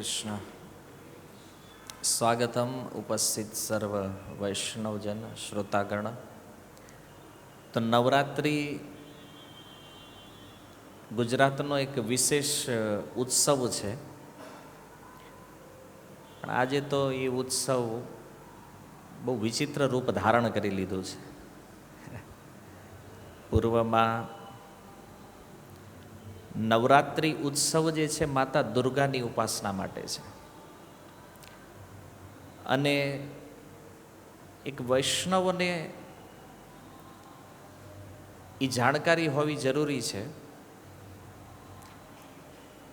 કૃષ્ણ. સ્વાગતમ ઉપસ્થિત સર્વ વૈષ્ણવજન શ્રોતાગણ. તો નવરાત્રિ ગુજરાતનો એક વિશેષ ઉત્સવ છે, પણ આજે તો એ ઉત્સવ બહુ વિચિત્ર રૂપ ધારણ કરી લીધું છે. પૂર્વમાં નવરાત્રિ ઉત્સવ જે છે માતા દુર્ગાની ઉપાસના માટે છે, અને એક વૈષ્ણવને એ જાણકારી હોવી જરૂરી છે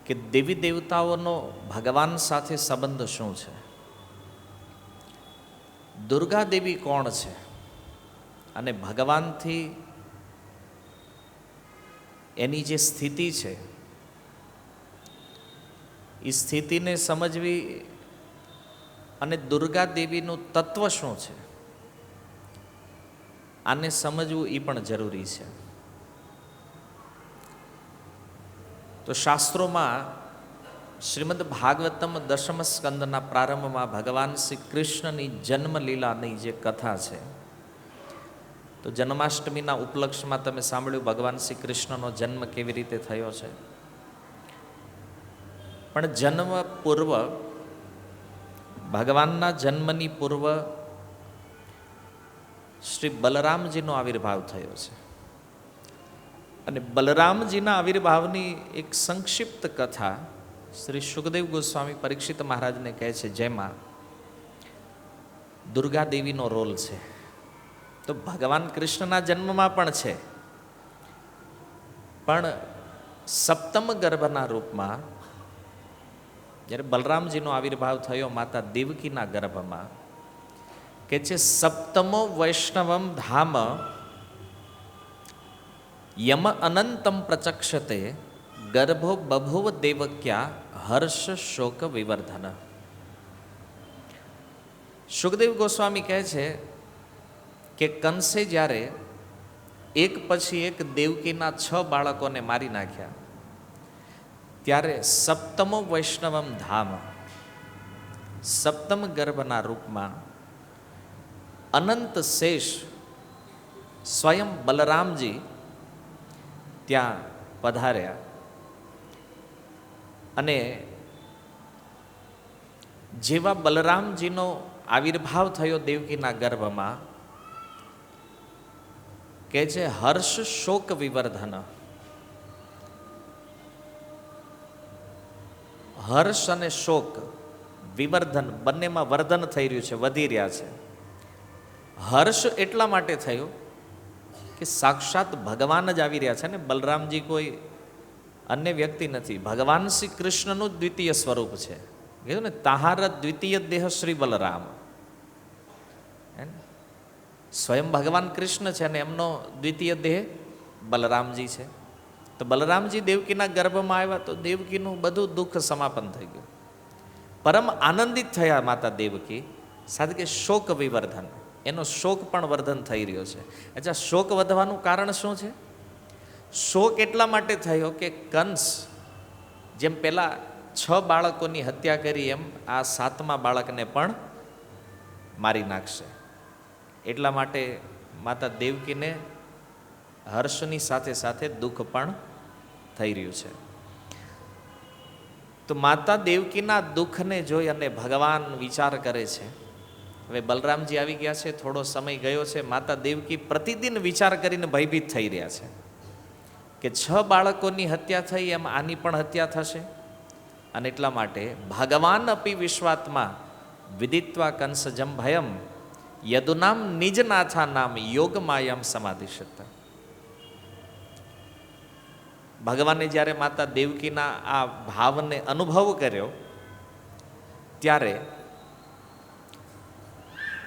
કે દેવી દેવતાઓનો ભગવાન સાથે સંબંધ શું છે, દુર્ગા દેવી કોણ છે, અને ભગવાનથી એની જે સ્થિતિ છે એ સ્થિતિને સમજવી, અને દુર્ગા દેવીનું તત્વ શું છે આને સમજવું એ પણ જરૂરી છે. તો શાસ્ત્રોમાં શ્રીમદ ભાગવતમ દશમ સ્કંદના પ્રારંભમાં ભગવાન શ્રી કૃષ્ણની જન્મલીલાની જે કથા છે, તો જન્માષ્ટમીના ઉપલક્ષમાં તમે સાંભળ્યું ભગવાન શ્રી કૃષ્ણનો જન્મ કેવી રીતે થયો છે. પણ જન્મ પૂર્વ, ભગવાનના જન્મની પૂર્વ શ્રી બલરામજીનો આવિર્ભાવ થયો છે, અને બલરામજીના આવિર્ભાવની એક સંક્ષિપ્ત કથા શ્રી સુખદેવ ગોસ્વામી પરીક્ષિત મહારાજને કહે છે, જેમાં દુર્ગા દેવીનો રોલ છે. તો ભગવાન કૃષ્ણના જન્મમાં પણ છે, પણ સપ્તમ ગર્ભના રૂપમાં જ્યારે બલરામજીનો આવિર્ભાવ થયો માતા દેવકીના ગર્ભમાં, કે છે સપ્તમો વૈષ્ણવમ ધામ યમ અનંતમ પ્રચક્ષતે ગર્ભો બભુવ દેવક્યા હર્ષ શોક વિવર્ધન. સુખદેવ ગોસ્વામી કહે છે કે કંસે જ્યારે એક પછી એક દેવકીના 6 બાળકોને મારી નાખ્યા, ત્યારે સપ્તમો વૈષ્ણવમ ધામ, સપ્તમ ગર્ભના રૂપમાં અનંત શેષ સ્વયં બલરામજી ત્યાં પધાર્યા, અને જેવા બલરામજીનો આવિર્ભાવ થયો દેવકીના ગર્ભમાં, કે છે હર્ષ શોક વિવર્ધન. હર્ષ અને શોક વિવર્ધન બંનેમાં વર્ધન થઈ રહ્યું છે, વધી રહ્યા છે. હર્ષ એટલા માટે થયું કે સાક્ષાત ભગવાન જ આવી રહ્યા છે ને, બલરામજી કોઈ અન્ય વ્યક્તિ નથી, ભગવાન શ્રી કૃષ્ણનું દ્વિતીય સ્વરૂપ છે. કીધું ને, તાહાર દ્વિતીય દેહ શ્રી બલરામ. સ્વયં ભગવાન કૃષ્ણ છે અને એમનો દ્વિતીય દેહ બલરામજી છે. તો બલરામજી દેવકીના ગર્ભમાં આવ્યા તો દેવકીનું બધું દુઃખ સમાપન થઈ ગયું, પરમ આનંદિત થયા માતા દેવકી સાથે, કે શોક વિવર્ધન, એનો શોક પણ વર્ધન થઈ રહ્યો છે. અચ્છા, શોક વધવાનું કારણ શું છે? શોક એટલા માટે થયો કે કંસ જેમ પેલા 6 બાળકોની હત્યા કરી, એમ આ 7મા બાળકને પણ મારી નાખશે. એટલા માટે માતા દેવકીને હર્ષની સાથે સાથે દુઃખ પણ થઈ રહ્યું છે. તો માતા દેવકીના દુઃખને જોઈ અને ભગવાન વિચાર કરે છે, હવે બલરામજી આવી ગયા છે, થોડો સમય ગયો છે, માતા દેવકી પ્રતિદિન વિચાર કરીને ભયભીત થઈ રહ્યા છે કે 6 બાળકોની હત્યા થઈ, એમ આની પણ હત્યા થશે. અને એટલા માટે ભગવાન અપી વિશ્વાત્મા વિદિત્વા કંસજમ ભયમ યદુનામ નિજનાથા નામ યોગ માયામ સમાધિશત. ભગવાને જ્યારે માતા દેવકીના આ ભાવને અનુભવ કર્યો, ત્યારે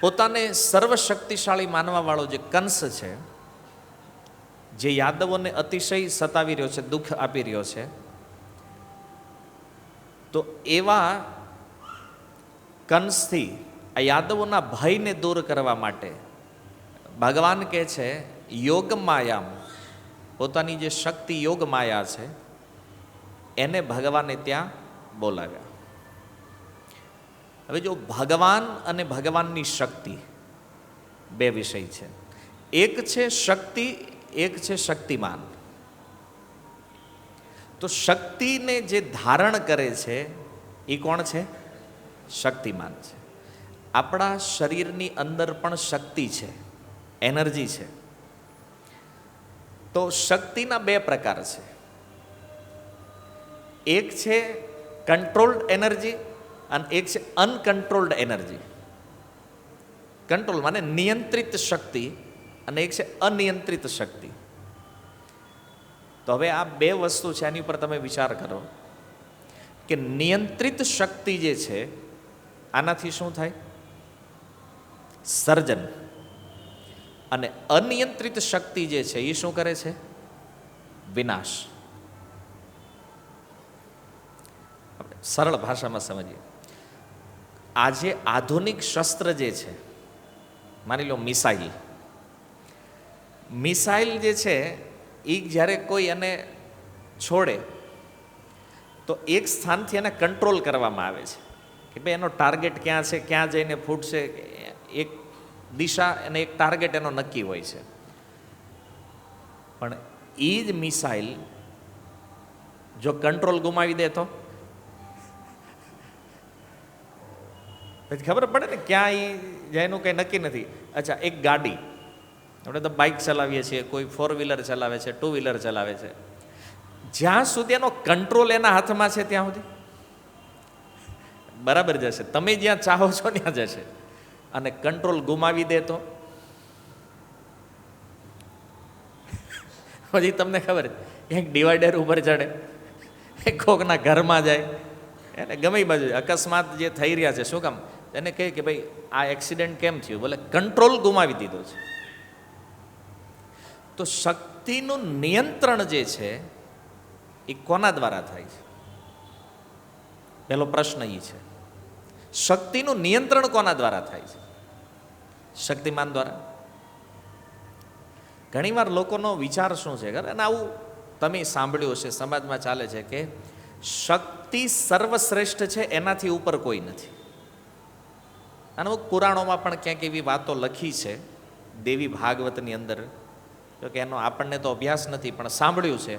પોતાને સર્વશક્તિશાળી માનવાવાળો જે કંસ છે, જે યાદવોને અતિશય સતાવી રહ્યો છે, દુઃખ આપી રહ્યો છે, તો એવા કંસથી આ યાદવોના ભયને દૂર કરવા માટે ભગવાન કહે છે યોગ માયામ, પોતાની જે શક્તિ યોગ માયા છે એને ભગવાને ત્યાં બોલાવ્યા. હવે જો ભગવાન અને ભગવાનની શક્તિ બે વિષય છે. એક છે શક્તિ, એક છે શક્તિમાન. તો શક્તિને જે ધારણ કરે છે એ કોણ છે? શક્તિમાન છે. આપણા શરીરની અંદર પણ શક્તિ છે, એનર્જી છે. તો શક્તિના બે પ્રકાર છે. એક છે કંટ્રોલ્ડ એનર્જી અને એક છે અનકંટ્રોલ્ડ એનર્જી. કંટ્રોલ માને નિયંત્રિત શક્તિ અને એક છે અનિયંત્રિત શક્તિ. તો હવે આ બે વસ્તુ છે, એની ઉપર તમે વિચાર કરો કે નિયંત્રિત શક્તિ જે છે આનાથી શું થાય? સર્જન. અને અનિયંત્રિત શક્તિ જે છે એ શું કરે છે? વિનાશ. આપણે સરળ ભાષામાં સમજીએ. આજે આધુનિક શસ્ત્ર જે છે, માની લો મિસાઇલ. મિસાઇલ જે છે એ જ્યારે કોઈ એને છોડે તો એક સ્થાનથી એને કંટ્રોલ કરવામાં આવે છે કે ભાઈ એનો ટાર્ગેટ ક્યાં છે, ક્યાં જઈને ફૂટશે. એક દિશા અને એક ટાર્ગેટ એનો નક્કી હોય છે. પણ એ જ મિસાઇલ જો કંટ્રોલ ગુમાવી દે તો પછી ખબર પડે ને ક્યાં એ જેનું કંઈ નક્કી નથી. અચ્છા, એક ગાડી, આપણે તો બાઇક ચલાવીએ છીએ, કોઈ 4 વ્હીલર ચલાવે છે, 2 વ્હીલર ચલાવે છે, જ્યાં સુધી એનો કંટ્રોલ એના હાથમાં છે ત્યાં સુધી બરાબર જશે. તમે જ્યાં ચાહો છો ત્યાં જશે. અને કંટ્રોલ ગુમાવી દે તો પછી તમને ખબર, એક ડિવાઈડર ઉપર ચડે, એક કોકના ઘરમાં જાય, એને ગમે બાજુ અકસ્માત જે થઈ રહ્યા છે, શું કામ? એને કહે કે ભાઈ આ એક્સિડન્ટ કેમ થયું? બોલે કંટ્રોલ ગુમાવી દીધો છે. તો શક્તિનું નિયંત્રણ જે છે એ કોના દ્વારા થાય છે? પહેલો પ્રશ્ન એ છે. શક્તિનું નિયંત્રણ કોના દ્વારા થાય છે? શક્તિમાન દ્વારા. ઘણીવાર લોકોનો વિચાર શું છે, અને આવું તમે સાંભળ્યું હશે, સમાજમાં ચાલે છે કે શક્તિ સર્વશ્રેષ્ઠ છે, એનાથી ઉપર કોઈ નથી. અને પુરાણોમાં પણ ક્યાંક એવી વાતો લખી છે, દેવી ભાગવતની અંદર, કે એનો આપણને તો અભ્યાસ નથી પણ સાંભળ્યું છે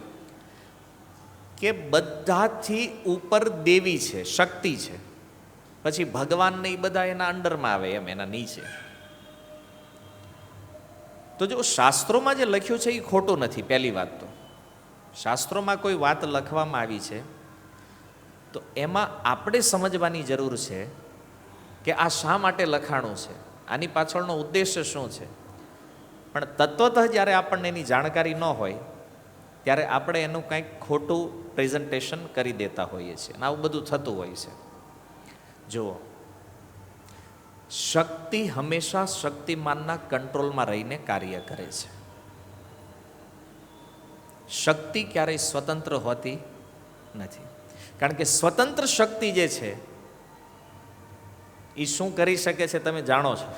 કે બધાથી ઉપર દેવી છે, શક્તિ છે, પછી ભગવાન ને એ બધા એના અંડરમાં આવે, એમ એના નીચે. તો જો શાસ્ત્રોમાં જે લખ્યું છે એ ખોટું નથી. પહેલી વાત તો શાસ્ત્રોમાં કોઈ વાત લખવામાં આવી છે તો એમાં આપણે સમજવાની જરૂર છે કે આ શા માટે લખાણું છે, આની પાછળનો ઉદ્દેશ્ય શું છે. પણ તત્વતઃ જ્યારે આપણને એની જાણકારી ન હોય ત્યારે આપણે એનું કંઈક ખોટું પ્રેઝન્ટેશન કરી દેતા હોઈએ છીએ, અને આવું બધું થતું હોય છે. જુઓ, શક્તિ હંમેશા શક્તિમાનના કંટ્રોલમાં રહીને કાર્ય કરે છે. શક્તિ ક્યારેય સ્વતંત્ર હોતી નથી. કારણ કે સ્વતંત્ર શક્તિ જે છે એ શું કરી શકે છે તમે જાણો છો.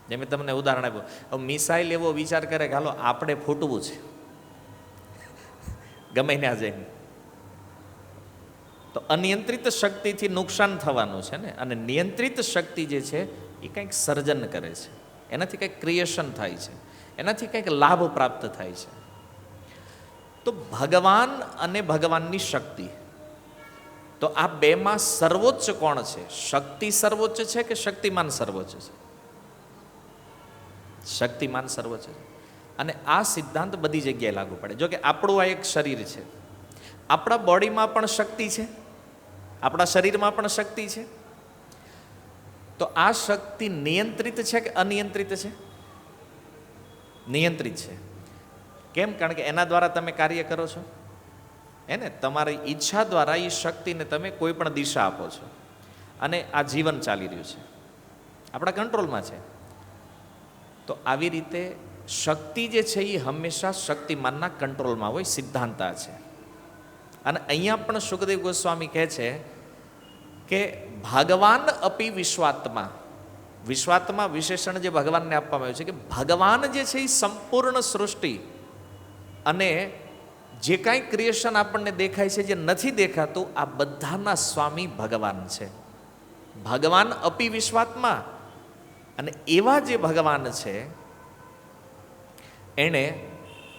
જેમ મેં તમને ઉદાહરણ આપ્યું, હવે મિસાઇલ એવો વિચાર કરે કે હાલો આપણે ફૂટવું છે ગમે ત્યાં જઈને, તો અનિયંત્રિત શક્તિથી નુકસાન થવાનું છે ને. અને નિયંત્રિત શક્તિ જે છે એ કંઈક સર્જન કરે છે, એનાથી કંઈક ક્રિએશન થાય છે, એનાથી કંઈક લાભ પ્રાપ્ત થાય છે. તો ભગવાન અને ભગવાનની શક્તિ, તો આ બેમાં સર્વોચ્ચ કોણ છે? શક્તિ સર્વોચ્ચ છે કે શક્તિમાન સર્વોચ્ચ છે? શક્તિમાન સર્વોચ્ચ છે. અને આ સિદ્ધાંત બધી જગ્યાએ લાગુ પડે. જો કે આપણું આ એક શરીર છે, આપણા બોડીમાં પણ શક્તિ છે, આપણા શરીરમાં પણ શક્તિ છે. તો આ શક્તિ નિયંત્રિત છે કે અનિયંત્રિત છે? નિયંત્રિત છે. કેમ? કારણ કે એના દ્વારા તમે કાર્ય કરો છો. એને તમારી ઈચ્છા દ્વારા એ શક્તિને તમે કોઈ પણ દિશા આપો છો, અને આ જીવન ચાલી રહ્યું છે, આપણા કંટ્રોલમાં છે. તો આવી રીતે શક્તિ જે છે એ હંમેશા શક્તિમાનના કંટ્રોલમાં હોય, સિદ્ધાંતા છે. અને અહીંયા પણ સુખદેવ ગોસ્વામી કહે છે કે ભગવાન અપી વિશ્વાત્મા, વિશ્વાત્મા વિશેષણ જે ભગવાનને આપવામાં આવ્યું છે, કે ભગવાન જે છે એ સંપૂર્ણ સૃષ્ટિ અને જે કાંઈ ક્રિએશન આપણને દેખાય છે, જે નથી દેખાતું, આ બધાના સ્વામી ભગવાન છે. ભગવાન અપી વિશ્વાત્મા, અને એવા જે ભગવાન છે એણે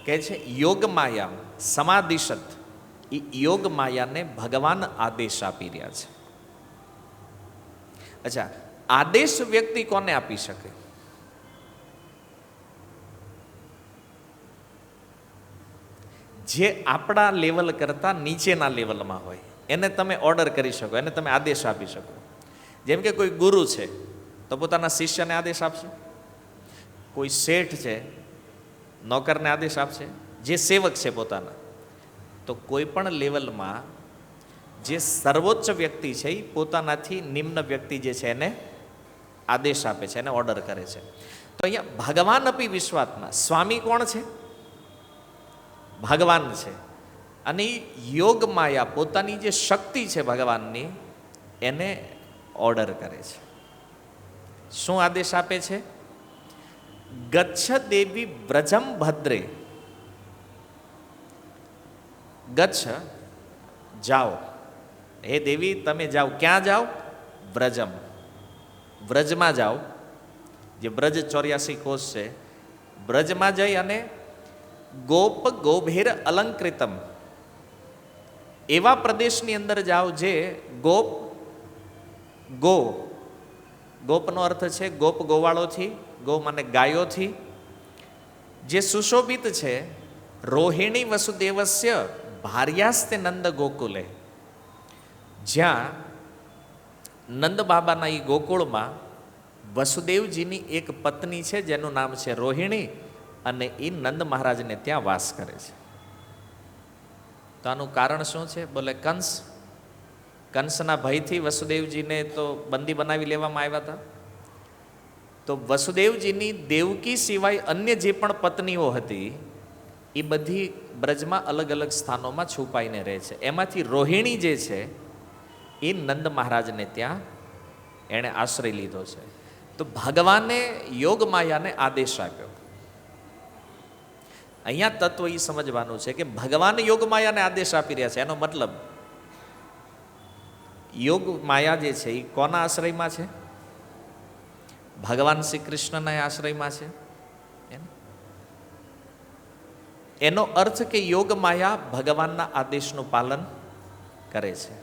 કહે છે યોગ માયા સમાધિશત, એ યોગ માયાને ભગવાન આદેશ આપી રહ્યા છે. અચ્છા, આદેશ વ્યક્તિ કોને આપી શકે? જે આપણા લેવલ કરતા નીચેના લેવલમાં હોય એને તમે ઓર્ડર કરી શકો, એને તમે આદેશ આપી શકો. જેમ કે કોઈ ગુરુ છે તો પોતાના શિષ્યને આદેશ આપશે, કોઈ શેઠ છે નોકરને આદેશ આપશે, જે સેવક છે પોતાના. તો કોઈ પણ લેવલમાં જે સર્વોચ્ચ વ્યક્તિ છે એ પોતાનાથી નિમ્ન વ્યક્તિ જે છે એને આદેશ આપે છે, એને ઓર્ડર કરે છે. તો અહીંયા ભગવાન અપી વિશ્વાત્મા, સ્વામી કોણ છે? ભગવાન છે. અને યોગ માયા પોતાની જે શક્તિ છે ભગવાનની એને ઓર્ડર કરે છે. શું આદેશ આપે છે? ગચ્છ દેવી વ્રજમ ભદ્રે, ગચ્છ જાઓ, હે દેવી તમે જાઓ. ક્યાં જાઓ? વ્રજમ, વ્રજમાં જાઓ. જે વ્રજ 84 કોષ છે, વ્રજમાં જઈ અને ગોપ ગોભેર અલંકૃતમ, એવા પ્રદેશની અંદર જાઓ જે ગોપ, ગો, ગોપનો અર્થ છે ગોપ ગોવાળોથી, ગો મને ગાયોથી, જે સુશોભિત છે. રોહિણી વસુદેવસ્ય ભાર્યાસ્તે નંદ ગોકુલે, જ્યાં નંદ બાબાના એ ગોકુળમાં વસુદેવજીની એક પત્ની છે જેનું નામ છે રોહિણી, અને એ નંદ મહારાજને ત્યાં વાસ કરે છે. તો આનું કારણ શું છે? બોલે કંસ, કંસના ભયથી વસુદેવજીને તો બંદી બનાવી લેવામાં આવ્યા હતા. તો વસુદેવજીની દેવકી સિવાય અન્ય જે પણ પત્નીઓ હતી એ બધી બ્રજમાં અલગ અલગ સ્થાનોમાં છુપાઈને રહે છે. એમાંથી રોહિણી જે છે એ નંદ મહારાજને ત્યાં એણે આશ્રય લીધો છે. તો ભગવાને યોગ માયાને આદેશ આપ્યો. અહીંયા તત્વ એ સમજવાનું છે કે ભગવાન યોગ માયાને આદેશ આપી રહ્યા છે. એનો મતલબ યોગ માયા જે છે એ કોના આશ્રયમાં છે? ભગવાન શ્રી કૃષ્ણના આશ્રયમાં છે. એનો અર્થ કે યોગ માયા ભગવાનના આદેશનું પાલન કરે છે.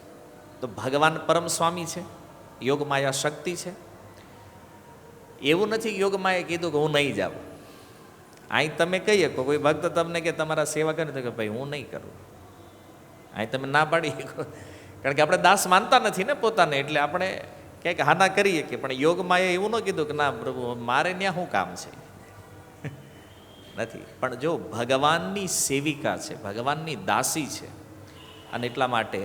તો ભગવાન પરમ સ્વામી છે, યોગ માયા શક્તિ છે. એવું નથી યોગ માયાએ કીધું કે હું નહીં જાઉં. અહીં તમે કહીએ કોઈ ભક્ત તમને કે તમારા સેવા કરે તો કે ભાઈ હું નહીં કરું, અહીં તમે ના પાડી શકો. કારણ કે આપણે દાસ માનતા નથી ને પોતાને, એટલે આપણે ક્યાંક હાના કરીએ કે, પણ યોગ માયાએ એવું ન કીધું કે ના પ્રભુ મારે ત્યાં શું કામ છે, નથી. પણ જો ભગવાનની સેવિકા છે, ભગવાનની દાસી છે, અને એટલા માટે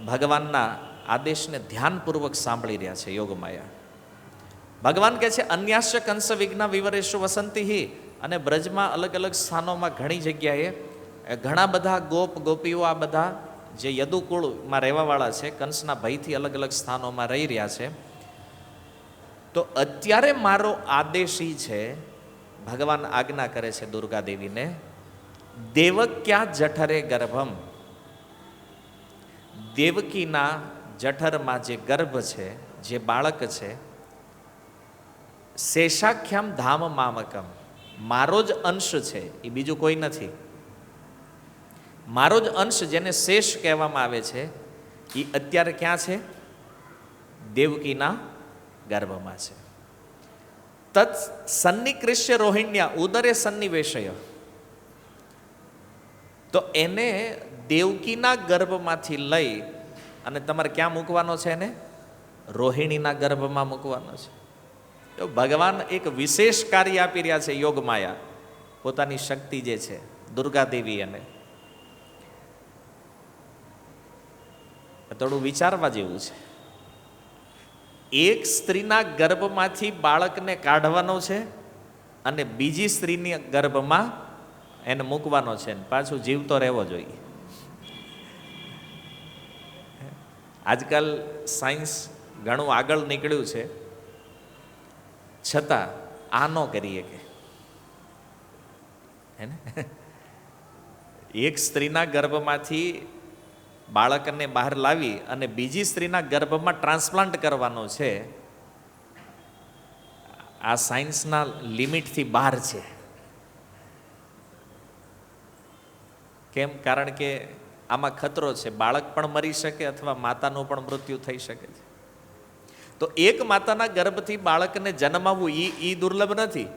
ભગવાનના આદેશને ધ્યાનપૂર્વક સાંભળી રહ્યા છે યોગ માયા. ભગવાન કહે છે અન્યાશ્ય કંસ વિઘ્ન વિવરેશુ વસંતી, અને બ્રજમાં અલગ અલગ સ્થાનોમાં ઘણી જગ્યાએ ઘણા બધા ગોપ ગોપીઓ આ બધા જે યદુકુળમાં રહેવાવાળા છે કંસના ભયથી અલગ અલગ સ્થાનોમાં રહી રહ્યા છે. તો અત્યારે મારો આદેશ ઈ છે, ભગવાન આજ્ઞા કરે છે દુર્ગા દેવીને, દેવક્યા જઠરે ગર્ભમ, દેવકીના જઠરમાં જે ગર્ભ છે, જે બાળક છે, શેષાખ્યામ ધામ મામકમ, મારો જ અંશ છે, એ બીજું કોઈ નથી. મારો જ અંશ જેને શેષ કહેવામાં આવે છે એ અત્યારે ક્યાં છે? દેવકીના ગર્ભમાં છે. તત્ સન્નિકૃષ્ય રોહિણ્યા ઉદરે સન્નિવેશય, તો એને દેવકીના ગર્ભમાંથી લઈ અને તમારે ક્યાં મૂકવાનો છે? એને રોહિણીના ગર્ભમાં મૂકવાનો છે. તો ભગવાન એક વિશેષ કાર્ય આપી રહ્યા છે યોગ માયા, પોતાની શક્તિ જે છે દુર્ગા દેવી. અને થોડું વિચારવા જેવું છે. એક સ્ત્રીના ગર્ભમાંથી બાળકને કાઢવાનો છે અને બીજી સ્ત્રીની ગર્ભમાં એને મૂકવાનો છે, પાછું જીવતો રહેવો જોઈએ. આજકાલ સાયન્સ ઘણું આગળ નીકળ્યું છે, છતાં આ ન કરીએ કે હે ને, એક સ્ત્રીના ગર્ભમાંથી બાળકને બહાર લાવી અને બીજી સ્ત્રીના ગર્ભમાં ટ્રાન્સપ્લાન્ટ કરવાનો છે, આ સાયન્સના લિમિટથી બહાર છે. કેમ? કારણ કે આમાં ખતરો છે, બાળક પણ મરી શકે અથવા માતાનું પણ મૃત્યુ થઈ શકે છે. તો એક માતાના ગર્ભથી બાળકને જન્મ આવવું એ દુર્લભ નથી,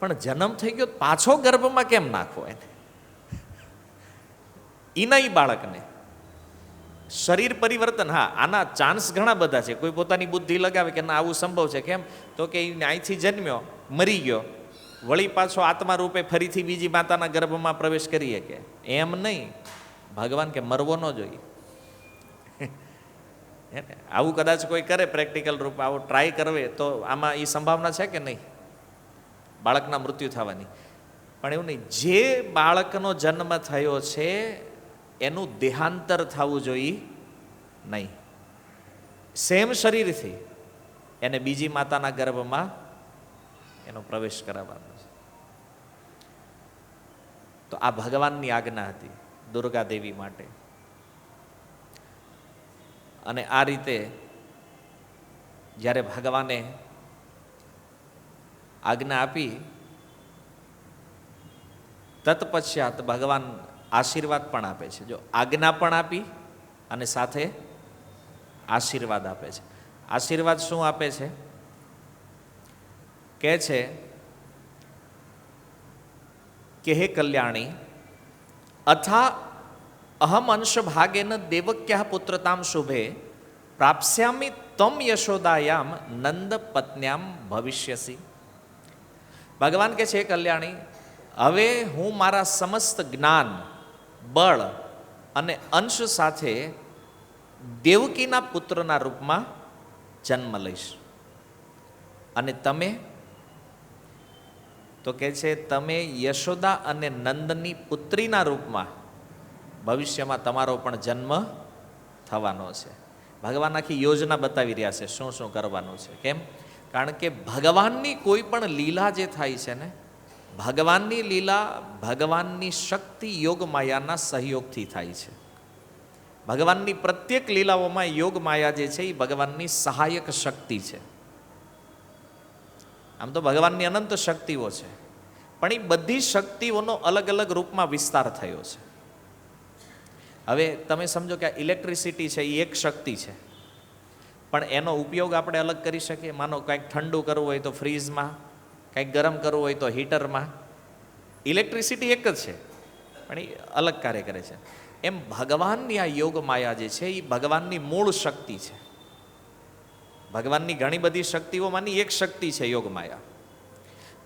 પણ જન્મ થઈ ગયો પાછો ગર્ભમાં કેમ નાખવો એને? ઈ બાળકને શરીર પરિવર્તન, હા આના ચાન્સ ઘણા બધા છે. કોઈ પોતાની બુદ્ધિ લગાવે કે ના આવું સંભવ છે. કેમ? તો કે અહીંથી જન્મ્યો, મરી ગયો, વળી પાછો આત્મા રૂપે ફરીથી બીજી માતાના ગર્ભમાં પ્રવેશ કરીએ કે એમ નહીં. ભગવાન કે મરવો ન જોઈએ. આવું કદાચ કોઈ કરે પ્રેક્ટિકલ રૂપ, આવો ટ્રાય કરવે તો આમાં એ સંભાવના છે કે નહીં બાળકના મૃત્યુ થવાની? પણ એવું નહીં, જે બાળકનો જન્મ થયો છે એનું દેહાંતર થવું જોઈએ નહીં. સેમ શરીરથી એને બીજી માતાના ગર્ભમાં એનો પ્રવેશ કરાવવાનો છે. તો આ ભગવાનની આજ્ઞા હતી દુર્ગા દેવી માટે. અને આ રીતે જ્યારે ભગવાને આજ્ઞા આપી, તત્પશ્ચાત ભગવાન આશીર્વાદ પણ આપે છે. જો આજ્ઞા પણ આપી અને સાથે આશીર્વાદ આપે છે. આશીર્વાદ શું આપે છે? કહે છે કે હે કલ્યાણી, અથા અહમ અંશ ભાગેન દેવક્યા પુત્રતામ શુભે પ્રાપ્સ્યામિ તમ યશોદાયામ નંદ પત્ન્યામ ભવિષ્યસી. ભગવાન કે છે કલ્યાણી, હવે હું મારા સમસ્ત જ્ઞાન, બળ અને અંશ સાથે દેવકીના પુત્રના રૂપમાં જન્મ લઈશ. અને તમે તો કે છે તમે યશોદા અને નંદની પુત્રીના રૂપમાં ભવિષ્યમાં તમારો પણ જન્મ થવાનો છે. ભગવાન આખી યોજના બતાવી રહ્યા છે શું શું કરવાનું છે. કેમ? કારણ કે ભગવાનની કોઈ પણ લીલા જે થાય છે ને, ભગવાનની લીલા ભગવાનની શક્તિ યોગ માયાના સહયોગથી થાય છે. ભગવાનની પ્રત્યેક લીલાઓમાં યોગ માયા જે છે એ ભગવાનની સહાયક શક્તિ છે. આમ તો ભગવાનની અનંત શક્તિઓ છે, પણ એ બધી શક્તિઓનો અલગ અલગ રૂપમાં વિસ્તાર થયો છે. હવે તમે સમજો કે આ ઇલેક્ટ્રિસિટી છે એ એક શક્તિ છે, પણ એનો ઉપયોગ આપણે અલગ કરી શકીએ. માનો કંઈક ઠંડુ કરવું હોય તો ફ્રીઝમાં, કંઈક ગરમ કરવું હોય તો હીટરમાં. ઇલેક્ટ્રિસિટી એક જ છે, પણ એ અલગ કાર્ય કરે છે. એમ ભગવાનની આ યોગ માયા જે છે એ ભગવાનની મૂળ શક્તિ છે. ભગવાનની ઘણી બધી શક્તિઓમાંની એક શક્તિ છે યોગ માયા,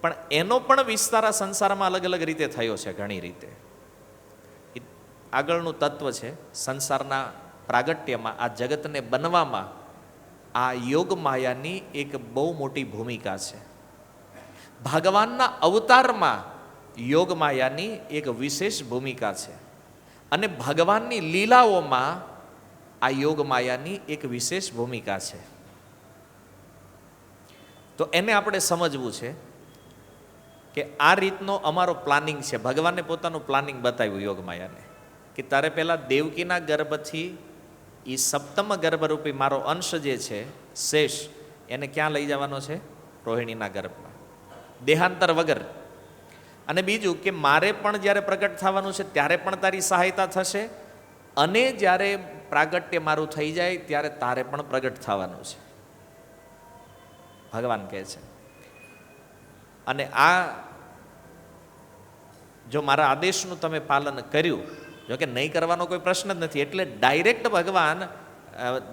પણ એનો પણ વિસ્તાર આ સંસારમાં અલગ અલગ રીતે થયો છે. ઘણી રીતે આગળનું તત્વ છે. સંસારના પ્રાગટ્યમાં, આ જગતને બનવામાં આ યોગ માયાની એક બહુ મોટી ભૂમિકા છે. ભગવાનના અવતારમાં યોગ માયાની એક વિશેષ ભૂમિકા છે. અને ભગવાનની લીલાઓમાં આ યોગ માયાની એક વિશેષ ભૂમિકા છે. તો એને આપણે સમજવું છે કે આ રીતનો અમારો પ્લાનિંગ છે. ભગવાને પોતાનું પ્લાનિંગ બતાવ્યું યોગ માયાને કે તારે પહેલાં દેવકીના ગર્ભથી એ સપ્તમ ગર્ભરૂપી મારો અંશ જે છે શેષ, એને ક્યાં લઈ જવાનો છે? રોહિણીના ગર્ભમાં, દેહાંતર વગર. અને બીજું કે મારે પણ જ્યારે પ્રગટ થવાનું છે ત્યારે પણ તારી સહાયતા થશે, અને જ્યારે પ્રાગટ્ય મારું થઈ જાય ત્યારે તારે પણ પ્રગટ થવાનું છે, ભગવાન કહે છે. અને આ જો મારા આદેશનું તમે પાલન કર્યું, જો કે નહીં કરવાનો કોઈ પ્રશ્ન જ નથી, એટલે ડાયરેક્ટ ભગવાન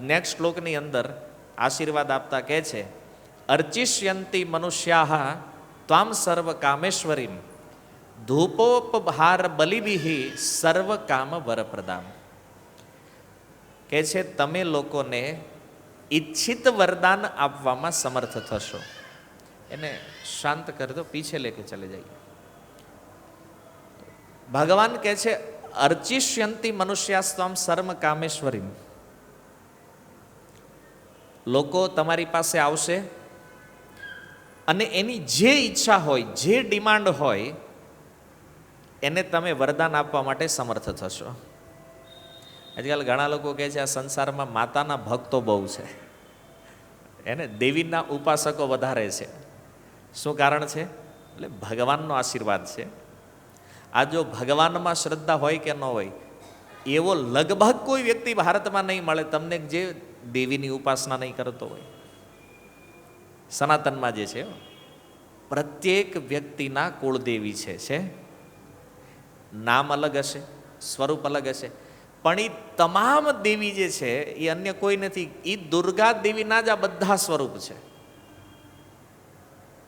નેક્સ્ટ શ્લોકની અંદર આશીર્વાદ આપતા કહે છે, અર્ચિષ્યંતી મનુષ્યા ત્વામ સર્વ કામેશ્વરીમ ધૂપોપહાર બલિભિ સર્વ કામ વરપ્રદામ. કહે છે તમે લોકોને ઈચ્છિત વરદાન આપવામાં સમર્થ થશો. એને શાંત કરી દો, પીછે લેકે ચલે જઈએ. ભગવાન કહે છે અર્ચિષ્યંતી મનુષ્યાસ્તમ સર્વ કામેશ્વરીમ. લોકો તમારી પાસે આવશે અને એની જે ઈચ્છા હોય, જે ડિમાન્ડ હોય એને તમે વરદાન આપવા માટે સમર્થ થશો. આજકાલ ઘણા લોકો કહે છે આ સંસારમાં માતાના ભક્તો બહુ છે, એને દેવીના ઉપાસકો વધારે છે. શું કારણ છે? એટલે ભગવાનનો આશીર્વાદ છે. આ જો ભગવાનમાં શ્રદ્ધા હોય કે ન હોય, એવો લગભગ કોઈ વ્યક્તિ ભારતમાં નહીં મળે તમને જે દેવીની ઉપાસના નહીં કરતો હોય. સનાતનમાં જે છે પ્રત્યેક વ્યક્તિના કુળદેવી છે. નામ અલગ હશે, સ્વરૂપ અલગ હશે, પણ એ તમામ દેવી જે છે એ અન્ય કોઈ નથી. એ દુર્ગા દેવીના જ આ બધા સ્વરૂપ છે.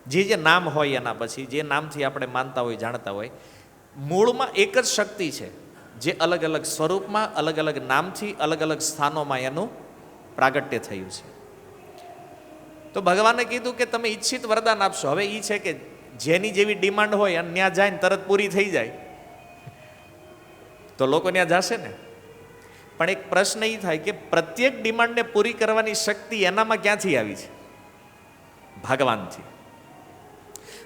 જે નામ હોય એના પછી જે નામથી આપણે માનતા હોય, જાણતા હોય, મૂળમાં એક જ શક્તિ છે જે અલગ અલગ સ્વરૂપમાં, અલગ અલગ નામથી, અલગ અલગ સ્થાનોમાં એનું પ્રાગટ્ય થયું છે. તો ભગવાને કીધું કે તમે ઈચ્છિત વરદાન આપશો. હવે એ છે કે જેની જેવી ડિમાન્ડ હોય અને ત્યાં જાય ને તરત પૂરી થઈ જાય તો લોકો ત્યાં જશે ને. પણ એક પ્રશ્ન એ થાય કે પ્રત્યેક ડિમાન્ડને પૂરી કરવાની શક્તિ એનામાં ક્યાંથી આવી છે? ભગવાનથી.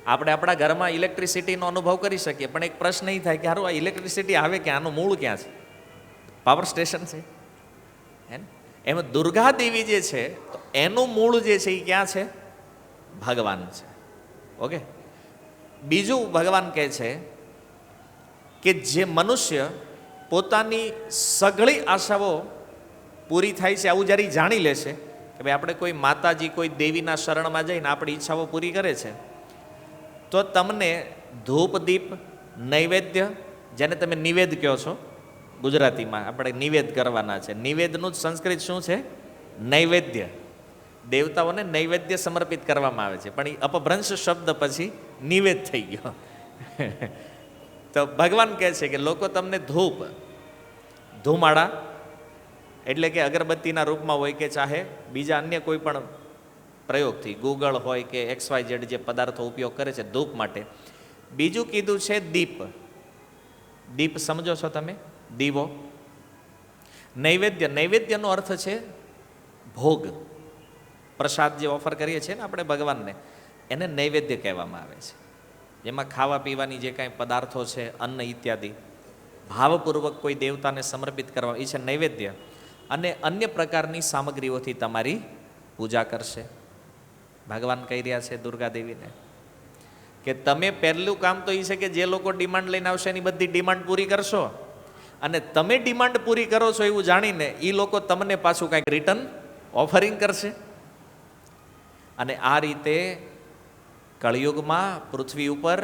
આપણે આપણા ઘરમાં ઇલેક્ટ્રિસિટીનો અનુભવ કરી શકીએ, પણ એક પ્રશ્ન એ થાય કે હારું આ ઇલેક્ટ્રિસિટી આવે કે આનું મૂળ ક્યાં છે? પાવર સ્ટેશન છે હે ને? એમાં દુર્ગા દેવી જે છે તો એનું મૂળ જે છે એ ક્યાં છે? ભગવાન છે. ઓકે. બીજું ભગવાન કહે છે કે જે મનુષ્ય પોતાની સઘળી આશાઓ પૂરી થાય છે આવું જ્યારે જાણી લેશે કે ભાઈ આપણે કોઈ માતાજી, કોઈ દેવીના શરણમાં જઈને આપણી ઈચ્છાઓ પૂરી કરે છે, તો તમને ધૂપ, દીપ, નૈવેદ્ય, જેને તમે નિવેદ કહો છો ગુજરાતીમાં, આપણે નિવેદ કરવાના છે. નિવેદનું જ સંસ્કૃત શું છે? નૈવેદ્ય. દેવતાઓને નૈવેદ્ય સમર્પિત કરવામાં આવે છે, પણ એ અપભ્રંશ શબ્દ પછી નિવેદ થઈ ગયો. તો ભગવાન કહે છે કે લોકો તમને ધૂપ, ધુમાડા એટલે કે અગરબત્તીના રૂપમાં હોય કે ચાહે બીજા અન્ય કોઈ પણ પ્રયોગથી, ગૂગળ હોય કે XYZ જે પદાર્થો ઉપયોગ કરે છે ધૂપ માટે. બીજું કીધું છે દીપ. દીપ સમજો છો તમે? દીવો. નૈવેદ્ય, નૈવેદ્યનો અર્થ છે ભોગ, પ્રસાદ જે ઓફર કરીએ છીએ ને આપણે ભગવાનને, એને નૈવેદ્ય કહેવામાં આવે છે. જેમાં ખાવા પીવાની જે કાંઈ પદાર્થો છે, અન્ન ઇત્યાદિ ભાવપૂર્વક કોઈ દેવતાને સમર્પિત કરવા, એ છે નૈવેદ્ય. અને અન્ય પ્રકારની સામગ્રીઓથી તમારી પૂજા કરશે. ભગવાન કહી રહ્યા છે દુર્ગા દેવીને કે તમે પહેલું કામ તો એ છે કે જે લોકો ડિમાન્ડ લઈને આવશે એની બધી ડિમાન્ડ પૂરી કરશો, અને તમે ડિમાન્ડ પૂરી કરો છો એવું જાણીને એ લોકો તમને પાછું કાંઈક રિટર્ન ઓફરિંગ કરશે. અને આ રીતે કળિયુગમાં પૃથ્વી ઉપર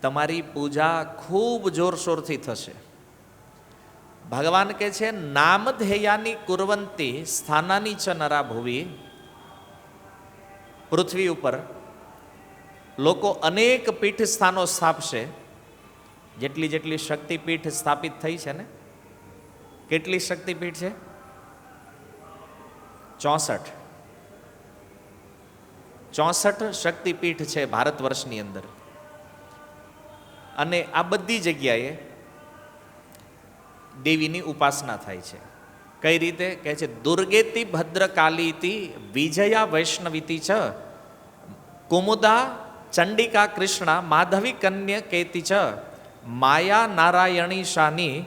તમારી પૂજા ખૂબ જોરશોરથી થશે. ભગવાન કહે છે નામધેયાની કુર્વંતી સ્થાનાની ચ નરા ભુવિ. પૃથ્વી ઉપર લોકો અનેક પીઠ સ્થાનો સ્થાપશે. જેટલી જેટલી શક્તિપીઠ સ્થાપિત થઈ છે ને, કેટલી શક્તિપીઠ છે? 64. 64 શક્તિપીઠ છે ભારત વર્ષની અંદર. અને આ બધી જગ્યાએ દેવીની ઉપાસના થાય છે. કઈ રીતે કહે છે? દુર્ગેતી ભદ્રકાલીતી વિજયા વૈષ્ણવીતી ચ કુમુદા ચંડિકા કૃષ્ણા માધવી કન્ય કેતી ચ માયા નારાયણી શાની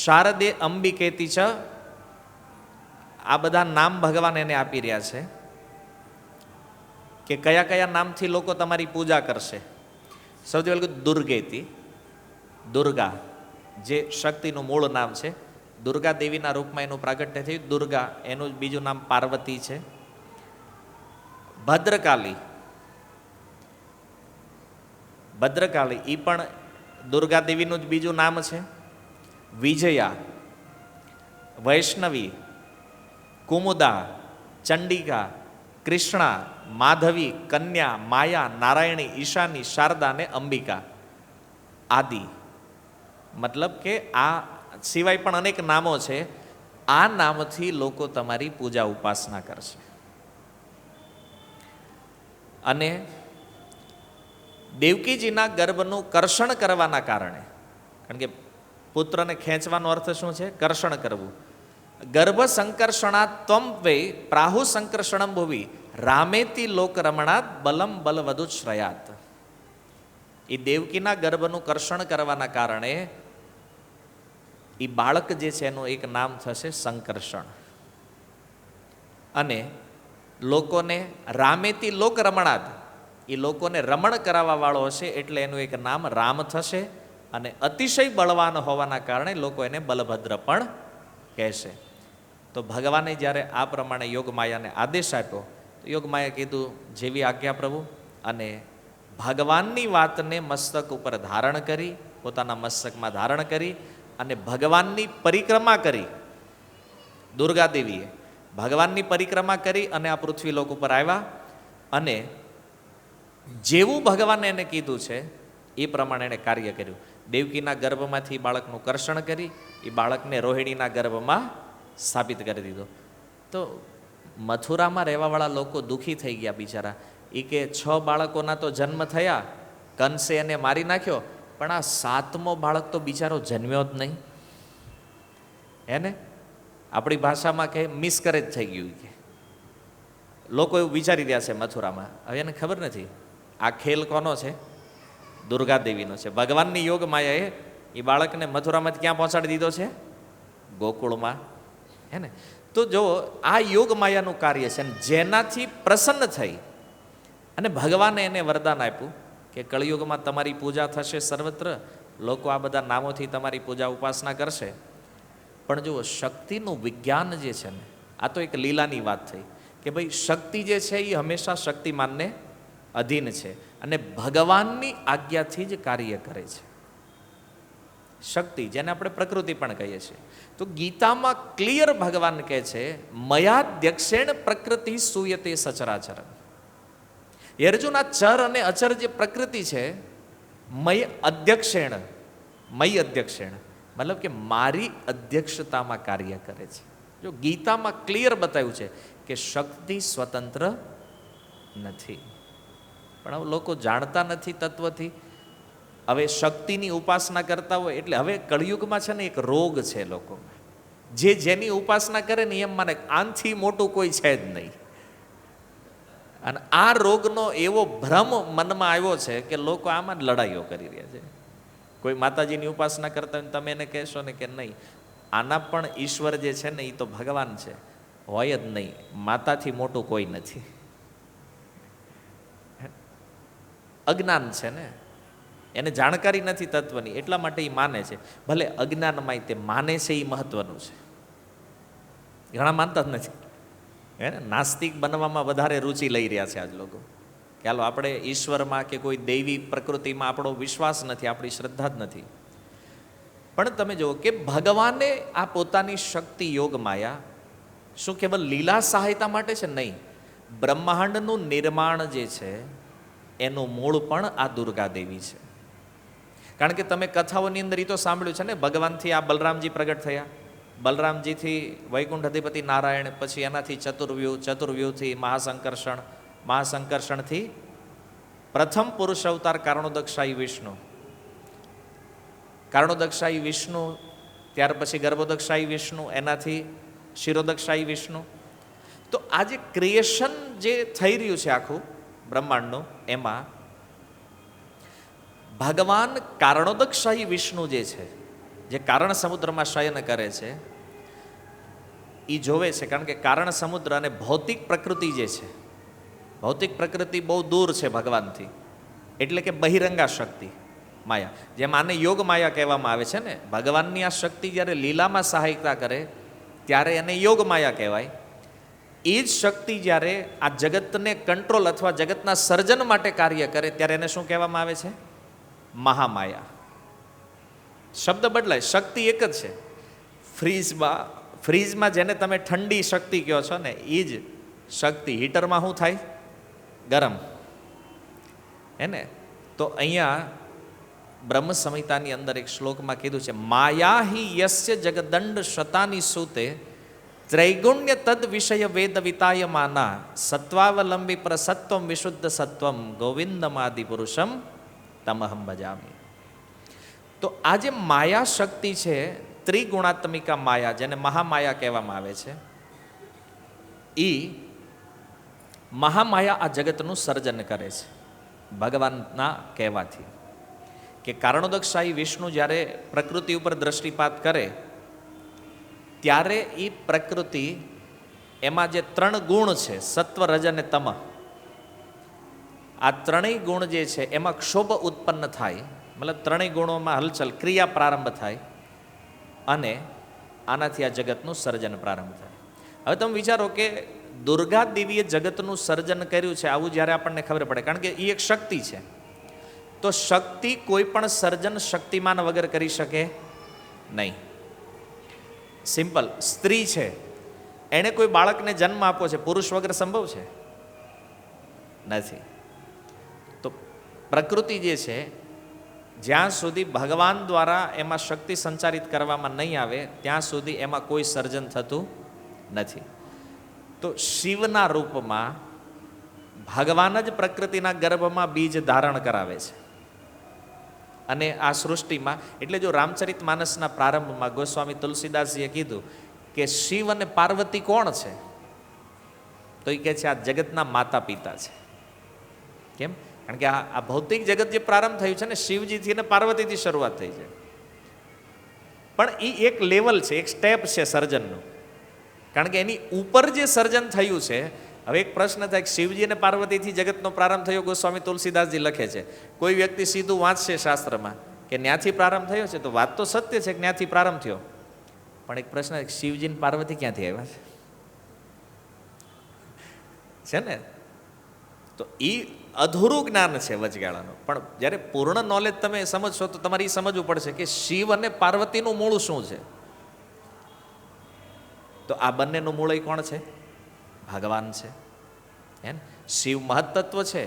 શારદે અંબિકેતી ચ. આ બધા નામ ભગવાન એને આપી રહ્યા છે કે કયા કયા નામથી લોકો તમારી પૂજા કરશે. સૌથી પહેલું દુર્ગેતી, દુર્ગા જે શક્તિનું મૂળ નામ છે. દુર્ગા દેવીના રૂપમાં એનું પ્રાગટ્ય થયું દુર્ગા. એનું બીજું નામ પાર્વતી છે. ભદ્રકાલી, ભદ્રકાલી એ પણ દુર્ગા દેવીનું જ બીજું નામ છે. વિજયા, વૈષ્ણવી, કુમુદા, ચંડિકા, કૃષ્ણા, માધવી, કન્યા, માયા, નારાયણી, ઈશાની, શારદા અને અંબિકા આદિ. મતલબ કે આ સિવાય પણ અનેક નામો છે. આ નામથી લોકો તમારી પૂજા ઉપાસના કરશે. અને દેવકીજીના ગર્ભનું કર્ષણ કરવાના કારણે, કારણ કે પુત્રને ખેંચવાનો અર્થ શું છે? કર્ષણ કરવું. ગર્ભ સંકર્ષણાત ત્વમ વૈ પ્રાહુ સંકર્ષણમ ભુવિ રામેતી લોક રમણાત બલમ બલવદુ શ્રયાત. એ દેવકીના ગર્ભનું કર્ષણ કરવાના કારણે એ બાળક જે છે એનું એક નામ થશે સંકર્ષણ. અને લોકોને રામેતી લોક રમણાદ, એ લોકોને રમણ કરાવવા વાળો હશે એટલે એનું એક નામ રામ થશે. અને અતિશય બળવાન હોવાના કારણે લોકો એને બલભદ્ર પણ કહેશે. તો ભગવાને જ્યારે આ પ્રમાણે યોગમાયાને આદેશ આપ્યો તો યોગમાયાએ કીધું જેવી આજ્ઞા પ્રભુ. અને ભગવાનની વાતને મસ્તક ઉપર ધારણ કરી, પોતાના મસ્તકમાં ધારણ કરી અને ભગવાનની પરિક્રમા કરી. દુર્ગા દેવીએ ભગવાનની પરિક્રમા કરી અને આ પૃથ્વીલોક ઉપર આવ્યા. અને જેવું ભગવાને એને કીધું છે એ પ્રમાણે એણે કાર્ય કર્યું. દેવકીના ગર્ભમાંથી બાળકનું કર્ષણ કરી, એ બાળકને રોહિણીના ગર્ભમાં સ્થાપિત કરી દીધો. તો મથુરામાં રહેવાવાળા લોકો દુઃખી થઈ ગયા બિચારા. એ કે 6 બાળકોના તો જન્મ થયા, કંસે એને મારી નાખ્યો, પણ આ 7મો બાળક તો બિચારો જન્મ્યો જ નહીં. એને આપણી ભાષામાં કહે મિસકરેજ થઈ ગયું. કે લોકો એવું વિચારી રહ્યા છે મથુરામાં. હવે એને ખબર નથી આ ખેલ કોનો છે? દુર્ગા દેવીનો છે. ભગવાનની યોગ માયાએ એ બાળકને મથુરામાંથી ક્યાં પહોંચાડી દીધો છે? ગોકુળમાં. હે ને? તો જો આ યોગ માયાનું કાર્ય છે, જેનાથી પ્રસન્ન થઈ અને ભગવાને એને વરદાન આપ્યું કે કળિયુગમાં તમારી પૂજા થશે સર્વત્ર, લોકો આ બધા નામોથી તમારી પૂજા ઉપાસના કરશે. પણ જુઓ, શક્તિનું વિજ્ઞાન જે છે ને, આ તો એક લીલાની વાત થઈ કે ભાઈ શક્તિ જે છે એ હંમેશા શક્તિમાનને અધીન છે અને ભગવાનની આજ્ઞાથી જ કાર્ય કરે છે. શક્તિ જેને આપણે પ્રકૃતિ પણ કહીએ છીએ. તો ગીતામાં ક્લિયર ભગવાન કહે છે મયાધ્યક્ષેણ પ્રકૃતિ સૂયતે સચરાચર. અર્જુન, આ ચર અને અચર જે પ્રકૃતિ છે, મય અધ્યક્ષેણ મતલબ કે મારી અધ્યક્ષતામાં કાર્ય કરે છે. જો ગીતામાં ક્લિયર બતાવ્યું છે કે શક્તિ સ્વતંત્ર નથી. પણ હવે લોકો જાણતા નથી તત્વથી. હવે શક્તિની ઉપાસના કરતા હોય એટલે હવે કળિયુગમાં છે ને એક રોગ છે લોકોમાં. જેની ઉપાસના કરે ને એમ માને આનથી મોટું કોઈ છે જ નહીં. અને આ રોગનો એવો ભ્રમ મનમાં આવ્યો છે કે લોકો આમાં લડાઈઓ કરી રહ્યા છે. કોઈ માતાજીની ઉપાસના કરતા હોય તમે એને કહેશો ને કે નહીં, આના પણ ઈશ્વર જે છે ને એ તો ભગવાન છે, હોય જ નહીં, માતાથી મોટું કોઈ નથી. અજ્ઞાન છે ને, એને જાણકારી નથી તત્વની, એટલા માટે એ માને છે. ભલે અજ્ઞાનમાં તે માને છે એ મહત્વનું છે. ઘણા માનતા જ નથી. હે ને? નાસ્તિક બનવામાં વધારે રુચિ લઈ રહ્યા છે આજ લોકો. કે હાલો આપણે ઈશ્વરમાં કે કોઈ દૈવી પ્રકૃતિમાં આપણો વિશ્વાસ નથી, આપણી શ્રદ્ધા જ નથી. પણ તમે જુઓ કે ભગવાને આ પોતાની શક્તિ યોગ માયા શું કેવલ લીલા સહાયતા માટે છે? નહીં. બ્રહ્માંડનું નિર્માણ જે છે એનું મૂળ પણ આ દુર્ગા દેવી છે. કારણ કે તમે કથાઓની અંદર એ તો સાંભળ્યું છે ને, ભગવાનથી આ બલરામજી પ્રગટ થયા, બલરામજીથી વૈકુંઠ અધિપતિ નારાયણ, પછી એનાથી ચતુર્વ્યૂહથી મહાસંકર્ષણથી પ્રથમ પુરુષ અવતાર કારણોદક્ષાયી વિષ્ણુ, ત્યાર પછી ગર્ભોદક્ષાયી વિષ્ણુ, એનાથી શિરોદક્ષાયી વિષ્ણુ. તો આ જે ક્રિએશન જે થઈ રહ્યું છે આખું બ્રહ્માંડનું, એમાં ભગવાન કારણોદક્ષાયી વિષ્ણુ જે છે, જે કારણ સમુદ્રમાં શયન કરે છે, એ જોવે છે. કારણ કે કારણ સમુદ્ર અને ભૌતિક પ્રકૃતિ જે છે, ભૌતિક પ્રકૃતિ બહુ દૂર છે ભગવાનથી, એટલે કે બહિરંગા શક્તિ માયા, જેમ આને યોગ માયા કહેવામાં આવે છે ને. ભગવાનની આ શક્તિ જ્યારે લીલામાં સહાયતા કરે ત્યારે એને યોગ માયા કહેવાય. એ જ શક્તિ જ્યારે આ જગતને કંટ્રોલ અથવા જગતના સર્જન માટે કાર્ય કરે ત્યારે એને શું કહેવામાં આવે છે? મહામાયા. શબ્દ બદલાય, શક્તિ એક જ છે. ફ્રીજમાં જેને તમે ઠંડી શક્તિ કહો છો ને, એ જ શક્તિ હીટરમાં શું થાય? ગરમ. હે ને? તો અહીંયા બ્રહ્મ સંહિતાની અંદર એક શ્લોકમાં કીધું છે માયા હિ યસ્ય જગદંડ શતાની સૂતે ત્રૈગુણ્ય તદ વિષય વેદ વિતાયમાના સત્વાવલંબી પર સત્વમ વિશુદ્ધ સત્વમ ગોવિંદમાદિ પુરુષમ તમહમ ભજામિ. તો આ જે માયા શક્તિ છે, ત્રિગુણાત્મિકા માયા, જેને મહામાયા કહેવામાં આવે છે, એ મહામાયા આ જગતનું સર્જન કરે છે ભગવાનના કહેવાથી. કે કારણોદક્ષાયી વિષ્ણુ જ્યારે પ્રકૃતિ ઉપર દ્રષ્ટિપાત કરે ત્યારે એ પ્રકૃતિ એમાં જે 3 ગુણ છે, સત્વ, રજ અને તમ, આ ત્રણેય ગુણ જે છે એમાં ક્ષોભ ઉત્પન્ન થાય, મતલબ ત્રણેય ગુણોમાં હલચલ, ક્રિયા પ્રારંભ થાય અને આનાથી આ જગતનું સર્જન પ્રારંભ થાય. હવે તમે વિચારો કે દુર્ગા દેવીએ જગતનું સર્જન કર્યું છે, આવું જ્યારે આપણને ખબર પડે, કારણ કે એ એક શક્તિ છે. તો શક્તિ કોઈ પણ સર્જન શક્તિમાન વગર કરી શકે નહીં. સિમ્પલ. સ્ત્રી છે, એણે કોઈ બાળકને જન્મ આપ્યો છે, પુરુષ વગર સંભવ છે? નથી. તો પ્રકૃતિ જે છે, જ્યાં સુધી ભગવાન દ્વારા એમાં શક્તિ સંચારિત કરવામાં નહીં આવે ત્યાં સુધી એમાં કોઈ સર્જન થતું નથી. તો શિવના રૂપમાં ભગવાન જ પ્રકૃતિના ગર્ભમાં બીજ ધારણ કરાવે છે અને આ સૃષ્ટિમાં, એટલે જો રામચરિત માનસના પ્રારંભમાં ગોસ્વામી તુલસીદાસજીએ કીધું કે શિવ અને પાર્વતી કોણ છે, તો એ કહે છે આ જગતના માતા પિતા છે. કેમ? કારણ કે આ ભૌતિક જગત જે પ્રારંભ થયું છે ને, શિવજીથી અને પાર્વતીથી શરૂઆત થઈ છે, પણ એ એક લેવલ છે, એક સ્ટેપ છે સર્જનનું. કારણ કે એની ઉપર જે સર્જન થયું છે. હવે એક પ્રશ્ન થાય કે શિવજી અને પાર્વતીથી જગતનો પ્રારંભ થયો, ગોસ્વામી તુલસીદાસજી લખે છે. કોઈ વ્યક્તિ સીધું વાંચશે શાસ્ત્રમાં કે ન્યાથી પ્રારંભ થયો છે, તો વાત તો સત્ય છે કે ન્યાથી પ્રારંભ થયો, પણ એક પ્રશ્ન શિવજી અને પાર્વતી ક્યાંથી આવ્યા છે ને? તો એ અધૂરું જ્ઞાન છે વચગાળાનું. પણ જ્યારે પૂર્ણ નોલેજ તમે સમજશો તો તમારે એ સમજવું પડશે કે શિવ અને પાર્વતીનું મૂળ શું છે. તો આ બંનેનું મૂળ કોણ છે? ભગવાન છે. હે ને? શિવ મહત્તત્વ છે,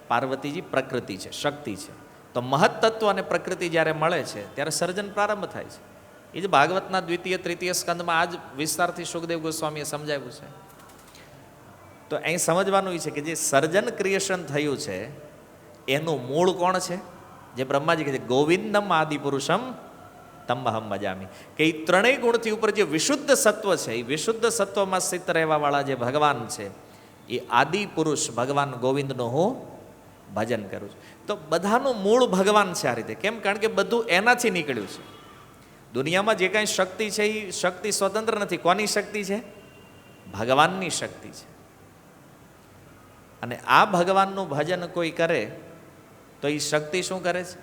પાર્વતીજી પ્રકૃતિ છે, શક્તિ છે. તો મહત્તત્વ અને પ્રકૃતિ જ્યારે મળે છે ત્યારે સર્જન પ્રારંભ થાય છે. એ જ ભાગવતના 2ય 3ય સ્કંદમાં આ જ વિસ્તારથી સુખદેવ ગોસ્વામીએ સમજાવ્યું છે. તો અહીં સમજવાનું એ છે કે જે સર્જન ક્રિએશન થયું છે એનું મૂળ કોણ છે? જે બ્રહ્માજી કહે છે ગોવિંદમ આદિ પુરુષમ તમહમ ભજામિ, કે એ ત્રણેય ગુણથી ઉપર જે વિશુદ્ધ સત્વ છે, એ વિશુદ્ધ સત્વમાં સ્થિત રહેવાવાળા જે ભગવાન છે, એ આદિ પુરુષ ભગવાન ગોવિંદનું હું ભજન કરું છું. તો બધાનું મૂળ ભગવાન છે આ રીતે. કેમ? કારણ કે બધું એનાથી નીકળ્યું છે. દુનિયામાં જે કાંઈ શક્તિ છે એ શક્તિ સ્વતંત્ર નથી. કોની શક્તિ છે? ભગવાનની શક્તિ છે. અને આ ભગવાનનું ભજન કોઈ કરે તો એ શક્તિ શું કરે છે?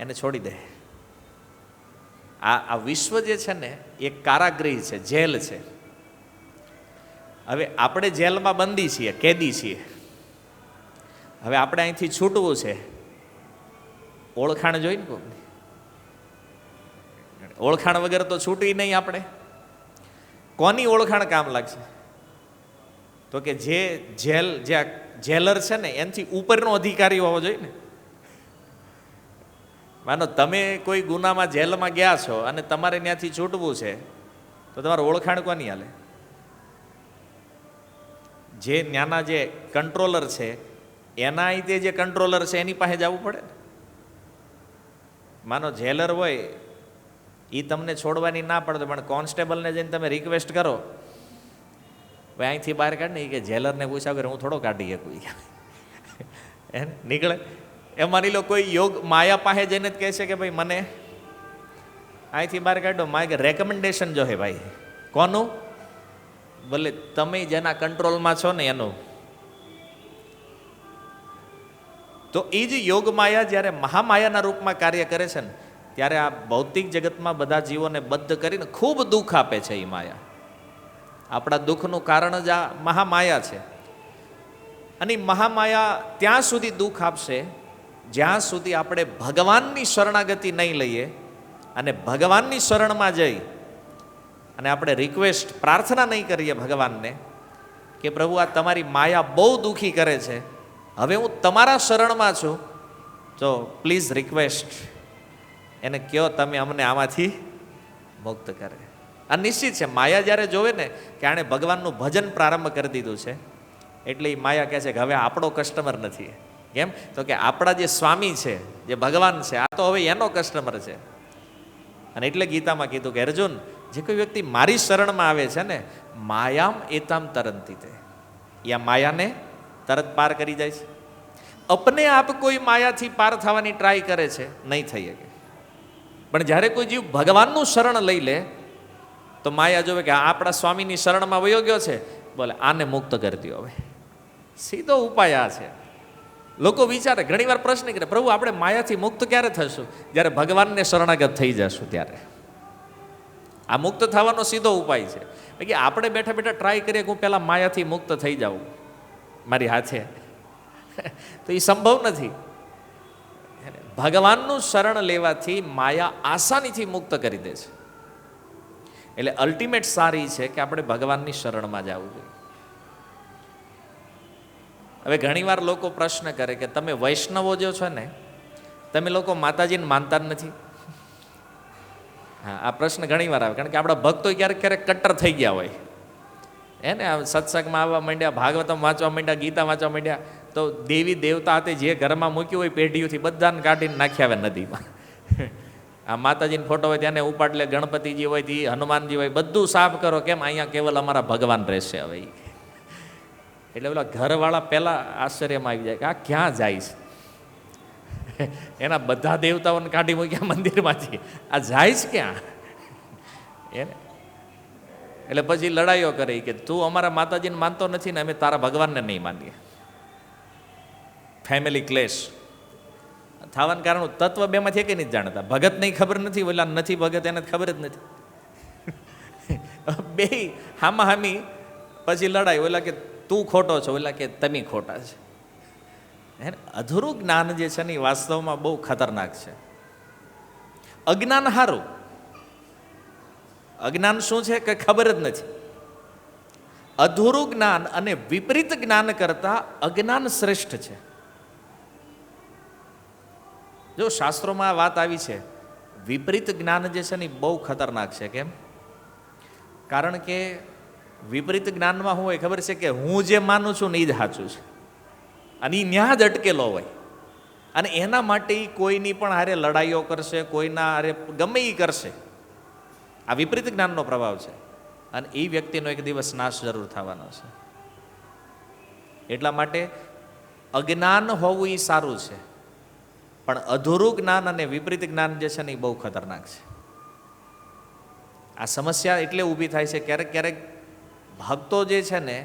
એને છોડી દે. આ વિશ્વ જે છે ને એ કારાગૃહ છે, જેલ છે. હવે આપણે જેલમાં બંદી છીએ, કેદી છીએ. હવે આપણે અહીંથી છૂટવું છે, ઓળખાણ જોઈને કોઈની. ઓળખાણ વગર તો છૂટવી નહીં આપણે. કોની ઓળખાણ કામ લાગશે? તો કે જે જેલર છે ને એનાથી ઉપરનો અધિકારી હોવો જોઈએ ને. માનો તમે કોઈ ગુનામાં જેલમાં ગયા છો અને તમારે ત્યાંથી છૂટવું છે, તો તમારે ઓળખાણ કોની હાલે? જે ત્યાંના જે કંટ્રોલર છે એના રીતે જે કંટ્રોલર છે એની પાસે જવું પડે. માનો જેલર હોય એ તમને છોડવાની ના પડે, પણ કોન્સ્ટેબલને જઈને તમે રિક્વેસ્ટ કરો, ભાઈ અહીંથી બહાર કાઢ ને, કે જેલરને પૂછ્યા વગર હું થોડો કાઢી શકું એ નીકળે. એ માની લો કોઈ યોગ માયા પાસે જઈને જ કહે છે કે ભાઈ મને અહીંથી બહાર કાઢો, મારે રેકમેન્ડેશન જો હે ભાઈ. કોનું? ભલે તમે જેના કંટ્રોલમાં છો ને એનું. તો એ જ યોગ માયા જ્યારે મહામાયાના રૂપમાં કાર્ય કરે છે ને, ત્યારે આ ભૌતિક જગતમાં બધા જીવોને બદ્ધ કરીને ખૂબ દુઃખ આપે છે. એ માયા આપણા દુઃખનું કારણ જ આ મહામાયા છે. અને મહામાયા ત્યાં સુધી દુઃખ આપશે જ્યાં સુધી આપણે ભગવાનની શરણાગતિ નહીં લઈએ અને ભગવાનની શરણમાં જઈ અને આપણે રિક્વેસ્ટ, પ્રાર્થના નહીં કરીએ ભગવાનને કે પ્રભુ આ તમારી માયા બહુ દુઃખી કરે છે, હવે હું તમારા શરણમાં છું, તો પ્લીઝ રિક્વેસ્ટ એને કહો તમે અમને આમાંથી મુક્ત કરે. આ નિશ્ચિત છે. માયા જ્યારે જોવે ને કે આણે ભગવાનનું ભજન પ્રારંભ કરી દીધું છે, એટલે એ માયા કહે છે કે હવે આપણો કસ્ટમર નથી. કેમ? તો કે આપણા જે સ્વામી છે, જે ભગવાન છે, આ તો હવે એનો કસ્ટમર છે. અને એટલે ગીતામાં કીધું કે અર્જુન, જે કોઈ વ્યક્તિ મારી શરણમાં આવે છે ને, માયામ એતામ તરંતી તે, યા માયાને તરત પાર કરી જાય છે. અપને આપ કોઈ માયાથી પાર થવાની ટ્રાય કરે છે, નહીં થઈ શકે. પણ જ્યારે કોઈ જીવ ભગવાનનું શરણ લઈ લે તો માયા જોવે કે આ આપણા સ્વામીની શરણમાં વયો ગયો છે, બોલે આને મુક્ત કરી દો. હવે સીધો ઉપાય આ છે. લોકો વિચારે, ઘણી વાર પ્રશ્ન કરે, પ્રભુ આપણે માયાથી મુક્ત ક્યારે થશું? જ્યારે ભગવાનને શરણાગત થઈ જશું ત્યારે. આ મુક્ત થવાનો સીધો ઉપાય છે. કે આપણે બેઠા બેઠા ટ્રાય કરીએ કે હું પહેલાં માયાથી મુક્ત થઈ જાઉં મારી હાથે, તો એ સંભવ નથી. ભગવાનનું શરણ લેવાથી માયા આસાનીથી મુક્ત કરી દે છે. એટલે અલ્ટિમેટ સારી છે કે આપણે ભગવાનની શરણમાં જવું જોઈએ. હવે ઘણીવાર લોકો પ્રશ્ન કરે કે તમે વૈષ્ણવો જો છો ને, તમે લોકો માતાજીને માનતા જ નથી. હા, આ પ્રશ્ન ઘણી વાર આવે, કારણ કે આપણા ભક્તો ક્યારેક ક્યારેક કટ્ટર થઈ ગયા હોય, એને આ સત્સંગમાં આવવા માંડ્યા, ભાગવતમ વાંચવા માંડ્યા, ગીતા વાંચવા માંડ્યા, તો દેવી દેવતા હાથે જે ઘરમાં મૂક્યું હોય પેઢીઓથી બધાને કાઢીને નાખી આવે નદીમાં. આ માતાજીનો ફોટો હોય ત્યાં ઉપાડ લે, ગણપતિજી હોય થી હનુમાનજી હોય, બધું સાફ કરો. કેમ? અહીંયા કેવલ અમારા ભગવાન રહેશે. હવે એટલે પેલા ઘરવાળા પહેલાં આશ્ચર્યમાં આવી જાય કે આ ક્યાં જાય છે? એના બધા દેવતાઓને કાઢી મૂક્યા મંદિરમાંથી, આ જાય છે ક્યાં? એને એટલે પછી લડાઈઓ કરી કે તું અમારા માતાજીને માનતો નથી ને અમે તારા ભગવાનને નહીં માનીએ. ફેમિલી ક્લેશ થવાનું કારણ તત્વ બેમાંથી એક નથી જાણતા. ભગત નહીં ખબર નથી, ઓલા નથી ભગત એને ખબર જ નથી. બે હામા હામી પછી લડાઈ, ઓલા કે તું ખોટો છો, ઓલા કે તમે ખોટા છે. હે, અધૂરું જ્ઞાન જે છે ને એ વાસ્તવમાં બહુ ખતરનાક છે. અજ્ઞાન હારું. અજ્ઞાન શું છે કે ખબર જ નથી. અધૂરું જ્ઞાન અને વિપરીત જ્ઞાન કરતા અજ્ઞાન શ્રેષ્ઠ છે. જો શાસ્ત્રોમાં આ વાત આવી છે, વિપરીત જ્ઞાન જે છે ને એ બહુ ખતરનાક છે. કેમ? કારણ કે વિપરીત જ્ઞાનમાં શું હોય ખબર છે કે હું જે માનું છું ને એ જ સાચું છે, અને એ ન્યા જ અટકેલો હોય. અને એના માટે એ કોઈની પણ હારે લડાઈઓ કરશે, કોઈના હારે ગમે એ કરશે. આ વિપરીત જ્ઞાનનો પ્રભાવ છે, અને એ વ્યક્તિનો એક દિવસ નાશ જરૂર થવાનો છે. એટલા માટે અજ્ઞાન હોવું એ સારું છે, પણ અધૂરું જ્ઞાન અને વિપરીત જ્ઞાન જે છે ને એ બહુ ખતરનાક છે. આ સમસ્યા એટલે ઊભી થાય છે ક્યારેક ક્યારેક ભક્તો જે છે ને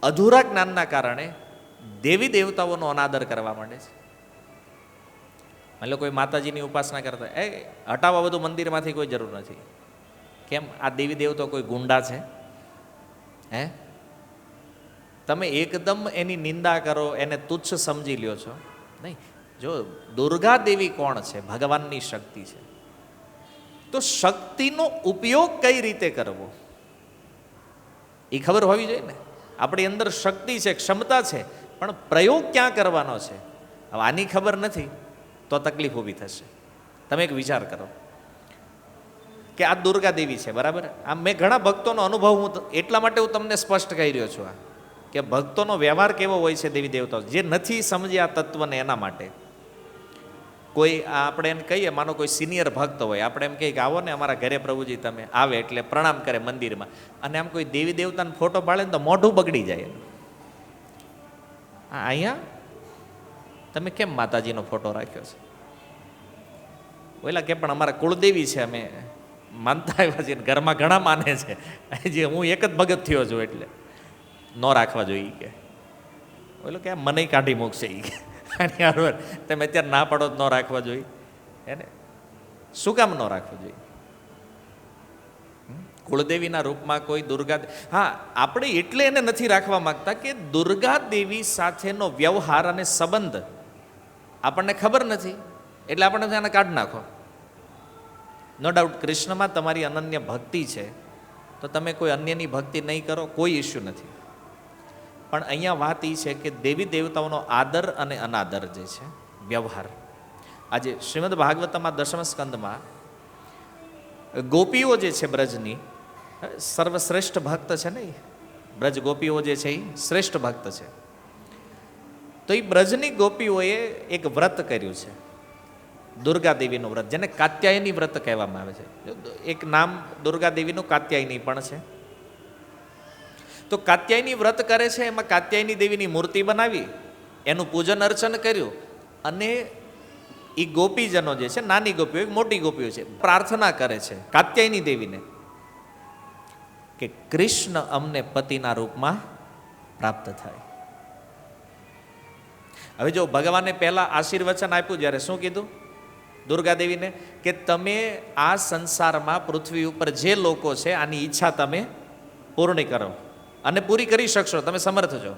અધૂરા જ્ઞાનના કારણે દેવી દેવતાઓનો અનાદર કરવા માંડે છે. એટલે કોઈ માતાજીની ઉપાસના કરતા, હટાવવા બધું મંદિરમાંથી કોઈ જરૂર નથી. કેમ? આ દેવી દેવતા કોઈ ગુંડા છે? હે, તમે એકદમ એની નિંદા કરો, એને તુચ્છ સમજી લ્યો છો. નહીં, જો દુર્ગા દેવી કોણ છે? ભગવાનની શક્તિ છે. તો શક્તિનો ઉપયોગ કઈ રીતે કરવો એ ખબર હોવી જોઈએ ને. આપણી અંદર શક્તિ છે, ક્ષમતા છે, પણ પ્રયોગ ક્યાં કરવાનો છે હવે આની ખબર નથી તો તકલીફ ઊભી થશે. તમે એક વિચાર કરો કે આ દુર્ગા દેવી છે, બરાબર? આ મેં ઘણા ભક્તોનો અનુભવ હું એટલા માટે હું તમને સ્પષ્ટ કહી રહ્યો છું કે ભક્તોનો વ્યવહાર કેવો હોય છે દેવી દેવતાઓ, જે નથી સમજ્યા તત્વને એના માટે. કોઈ આપણે એને કહીએ, માનો કોઈ સિનિયર ભક્ત હોય, આપણે એમ કહીએ કે આવો ને અમારા ઘરે પ્રભુજી, તમે આવે એટલે પ્રણામ કરે મંદિરમાં, અને આમ કોઈ દેવી દેવતાનો ફોટો પાડે ને તો મોઢું બગડી જાય. અહીંયા તમે કેમ માતાજીનો ફોટો રાખ્યો છે? ઓલા કે પણ અમારા કુળદેવી છે, અમે માનતા આવ્યા છીએ, ઘરમાં ઘણા માને છે, જે હું એક જ ભગત થયો છું એટલે ન રાખવા જોઈએ કે. ઓલો કે મને કાઢી મૂકશે એ કે તમે અત્યારે ના પાડો ન રાખવા જોઈએ એને. શું કામ ન રાખવું જોઈએ? કુળદેવીના રૂપમાં કોઈ દુર્ગા, હા, આપણે એટલે એને નથી રાખવા માંગતા કે દુર્ગા દેવી સાથેનો વ્યવહાર અને સંબંધ આપણને ખબર નથી, એટલે આપણે એને કાઢી નાખો. નો ડાઉટ કૃષ્ણમાં તમારી અનન્ય ભક્તિ છે, તો તમે કોઈ અન્યની ભક્તિ નહીં કરો, કોઈ ઇસ્યુ નથી. પણ અહીંયા વાત એ છે કે દેવી દેવતાઓનો આદર અને અનાદર જે છે વ્યવહાર. આજે શ્રીમદ ભાગવતમાં દશમ સ્કંદમાં ગોપીઓ જે છે બ્રજની સર્વશ્રેષ્ઠ ભક્ત છે ને, બ્રજ ગોપીઓ જે છે એ શ્રેષ્ઠ ભક્ત છે. તો એ બ્રજની ગોપીઓએ એક વ્રત કર્યું છે, દુર્ગા દેવીનું વ્રત, જેને કાત્યાયની વ્રત કહેવામાં આવે છે. એક નામ દુર્ગા દેવીનું કાત્યાયની પણ છે. તો કાત્યાયની વ્રત કરે છે, એમાં કાત્યાયની દેવીની મૂર્તિ બનાવી, એનું પૂજન અર્ચન કર્યું, અને એ ગોપીજનો જે છે, નાની ગોપીઓ મોટી ગોપીઓ છે, પ્રાર્થના કરે છે કાત્યાયની દેવીને કે કૃષ્ણ અમને પતિના રૂપમાં પ્રાપ્ત થાય. હવે જો ભગવાને પહેલા આશીર્વચન આપ્યું, જ્યારે શું કીધું દુર્ગાદેવીને, કે તમે આ સંસારમાં પૃથ્વી ઉપર જે લોકો છે આની ઈચ્છા તમે પૂર્ણ કરો, અને પૂરી કરી શકશો, તમે સમર્થ છો.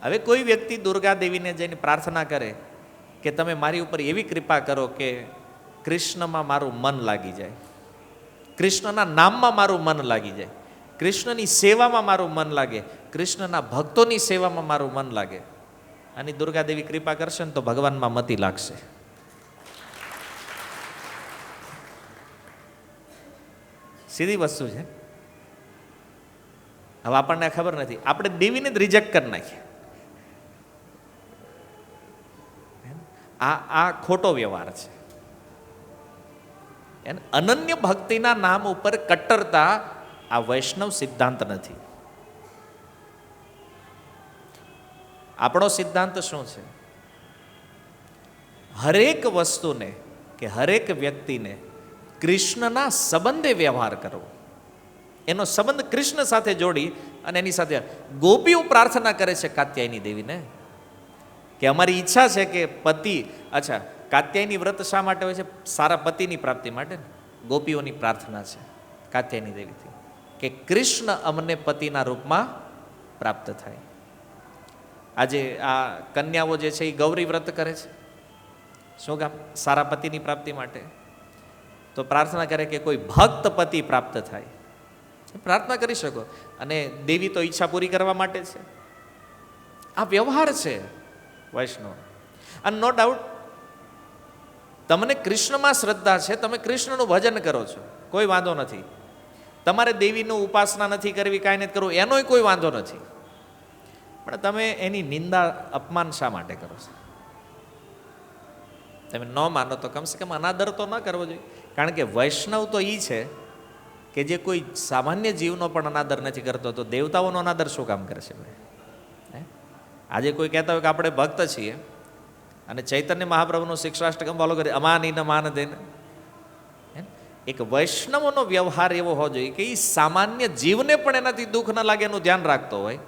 હવે કોઈ વ્યક્તિ દુર્ગાદેવીને જઈને પ્રાર્થના કરે કે તમે મારી ઉપર એવી કૃપા કરો કે કૃષ્ણમાં મારું મન લાગી જાય, કૃષ્ણના નામમાં મારું મન લાગી જાય, કૃષ્ણની સેવામાં મારું મન લાગે, કૃષ્ણના ભક્તોની સેવામાં મારું મન લાગે, અને દુર્ગાદેવી કૃપા કરશે ને તો ભગવાનમાં મતિ લાગશે. સીધી વસ્તુ છે. હવે આપણને ખબર નથી, આપણે દેવીને જ રિજેક્ટ કરી નાખીએ. આ ખોટો વ્યવહાર છે. અનન્ય ભક્તિના નામ ઉપર કટ્ટરતા આ વૈષ્ણવ સિદ્ધાંત નથી. આપણો સિદ્ધાંત શું છે? હરેક વસ્તુને કે હરેક વ્યક્તિને કૃષ્ણના સંબંધે વ્યવહાર કરવો, એનો સંબંધ કૃષ્ણ સાથે જોડી અને એની સાથે. ગોપીઓ પ્રાર્થના કરે છે કાત્યાયની દેવીને કે અમારી ઈચ્છા છે કે પતિ, અચ્છા કાત્યાયની વ્રત શા માટે હોય છે? સારા પતિની પ્રાપ્તિ માટે. ગોપીઓની પ્રાર્થના છે કાત્યાયની દેવીથી કે કૃષ્ણ અમને પતિના રૂપમાં પ્રાપ્ત થાય. આજે આ કન્યાઓ જે છે એ ગૌરી વ્રત કરે છે, શું કામ? સારા પતિની પ્રાપ્તિ માટે. તો પ્રાર્થના કરે કે કોઈ ભક્ત પતિ પ્રાપ્ત થાય. પ્રાર્થના કરી શકો, અને દેવી તો ઈચ્છા પૂરી કરવા માટે છે. આ વ્યવહાર છે વૈષ્ણવ. અને નો ડાઉટ તમને કૃષ્ણમાં શ્રદ્ધા છે, તમે કૃષ્ણનું ભજન કરો છો, કોઈ વાંધો નથી. તમારે દેવીનું ઉપાસના નથી કરવી, કાંઈ નથી કરવું, એનોય કોઈ વાંધો નથી. પણ તમે એની નિંદા, અપમાન શા માટે કરો છો? તમે ન માનો તો કમસે કમ અનાદર તો ન કરવો જોઈએ. કારણ કે વૈષ્ણવ તો એ છે કે જે કોઈ સામાન્ય જીવનો પણ અનાદર નથી કરતો, તો દેવતાઓનો અનાદર શું કામ કરશે? આજે કોઈ કહેતા હોય કે આપણે ભક્ત છીએ અને ચૈતન્ય મહાપ્રભુનું શિક્ષાષ્ટકમ ફોલો કરી અમાની ન માન દેને. એક વૈષ્ણવનો વ્યવહાર એવો હોવો જોઈએ કે એ સામાન્ય જીવને પણ એનાથી દુઃખ ન લાગે એનું ધ્યાન રાખતો હોય.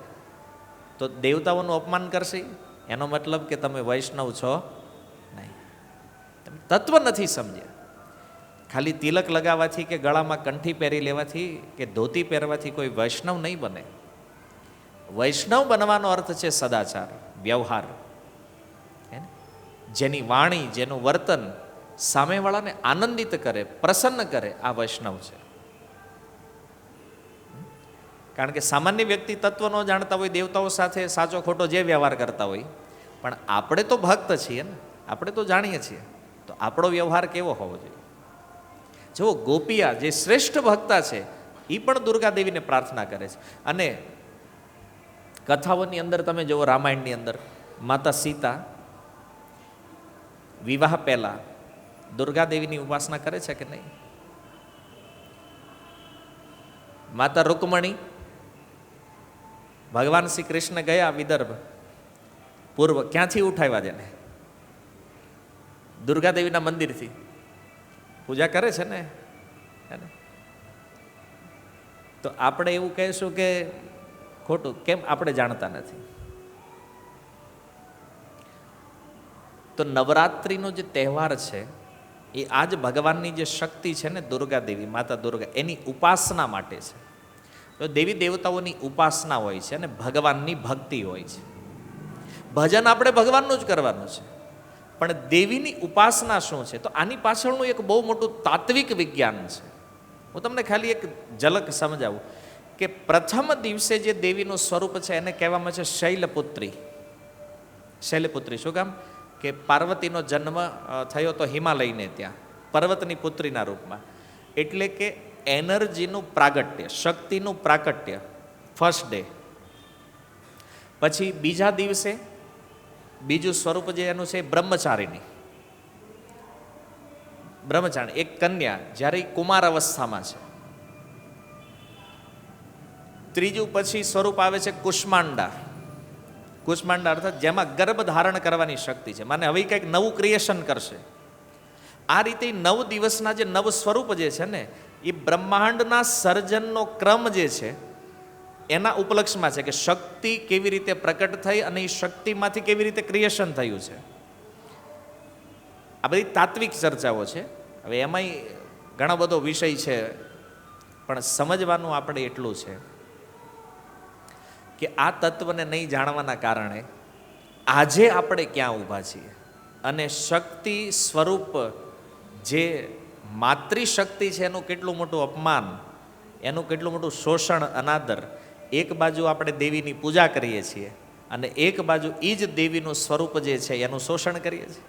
તો દેવતાઓનું અપમાન કરશે, એનો મતલબ કે તમે વૈષ્ણવ છો નહીં, તમે તત્વ નથી સમજ્યા. ખાલી તિલક લગાવવાથી કે ગળામાં કંઠી પહેરી લેવાથી કે ધોતી પહેરવાથી કોઈ વૈષ્ણવ નહીં બને. વૈષ્ણવ બનવાનો અર્થ છે સદાચાર, વ્યવહાર, જેની વાણી, જેનું વર્તન સામેવાળાને આનંદિત કરે, પ્રસન્ન કરે, આ વૈષ્ણવ છે. કારણ કે સામાન્ય વ્યક્તિ તત્વ ન જાણતા હોય, દેવતાઓ સાથે સાચો ખોટો જે વ્યવહાર કરતા હોય, પણ આપણે તો ભક્ત છીએ ને, આપણે તો જાણીએ છીએ, તો આપણો વ્યવહાર કેવો હોવો જોઈએ? જો ગોપિયા જે શ્રેષ્ઠ ભક્તા છે એ પણ દુર્ગા દેવીને પ્રાર્થના કરે છે. અને કથાઓની અંદર તમે જુઓ, રામાયણની અંદર માતા સીતા વિવાહ પહેલા દુર્ગા દેવીની ઉપાસના કરે છે કે નહીં? માતા રૂકમણી, ભગવાન શ્રી કૃષ્ણ ગયા વિદર્ભ પૂર્વ, ક્યાંથી ઉઠાવ્યા છે ને? દુર્ગા દેવીના મંદિરથી પૂજા કરે છે ને. તો આપણે એવું કહીશું કે ખોટું કેમ? આપણે જાણતા નથી. તો નવરાત્રિનો જે તહેવાર છે એ આજ ભગવાનની જે શક્તિ છે ને, દુર્ગા દેવી, માતા દુર્ગા, એની ઉપાસના માટે છે. તો દેવી દેવતાઓની ઉપાસના હોય છે અને ભગવાનની ભક્તિ હોય છે. ભજન આપણે ભગવાનનું જ કરવાનું છે, પણ દેવીની ઉપાસના શું છે? તો આની પાછળનું એક બહુ મોટું તાત્વિક વિજ્ઞાન છે. હું તમને ખાલી એક ઝલક સમજાવું કે પ્રથમ દિવસે જે દેવીનું સ્વરૂપ છે એને કહેવામાં છે શૈલપુત્રી. શૈલપુત્રી શું કામ? કે પાર્વતીનો જન્મ થયો તો હિમાલયને ત્યાં પર્વતની પુત્રીના રૂપમાં. એટલે કે એનર્જીનું પ્રાગટ્ય, શક્તિનું પ્રાગટ્ય ફર્સ્ટ ડે. પછી બીજા દિવસે બીજું સ્વરૂપ જે એનું છે બ્રહ્મચારીની, બ્રહ્મચારી, એક કન્યા જ્યારે કુમાર અવસ્થામાં છે. ત્રીજું પછી સ્વરૂપ આવે છે કુષ્માંડા. કુષ્માંડા અર્થાત જેમાં ગર્ભ ધારણ કરવાની શક્તિ છે, માને હવે કંઈક નવું ક્રિએશન કરશે. આ રીતે 9 દિવસના જે નવ સ્વરૂપ જે છે ને એ બ્રહ્માંડના સર્જનનો ક્રમ જે છે એના ઉપલક્ષમાં છે કે શક્તિ કેવી રીતે પ્રકટ થઈ અને એ શક્તિમાંથી કેવી રીતે ક્રિએશન થયું છે. આ બધી તાત્વિક ચર્ચાઓ છે. હવે એમાંય ઘણો બધો વિષય છે, પણ સમજવાનું આપણે એટલું છે કે આ તત્વને નહીં જાણવાના કારણે આજે આપણે ક્યાં ઊભા છીએ, અને શક્તિ સ્વરૂપ જે માતૃશક્તિ છે એનું કેટલું મોટું અપમાન, એનું કેટલું મોટું શોષણ, અનાદર. એક બાજુ આપણે દેવીની પૂજા કરીએ છીએ અને એક બાજુ એ જ દેવીનું સ્વરૂપ જે છે એનું શોષણ કરીએ છીએ.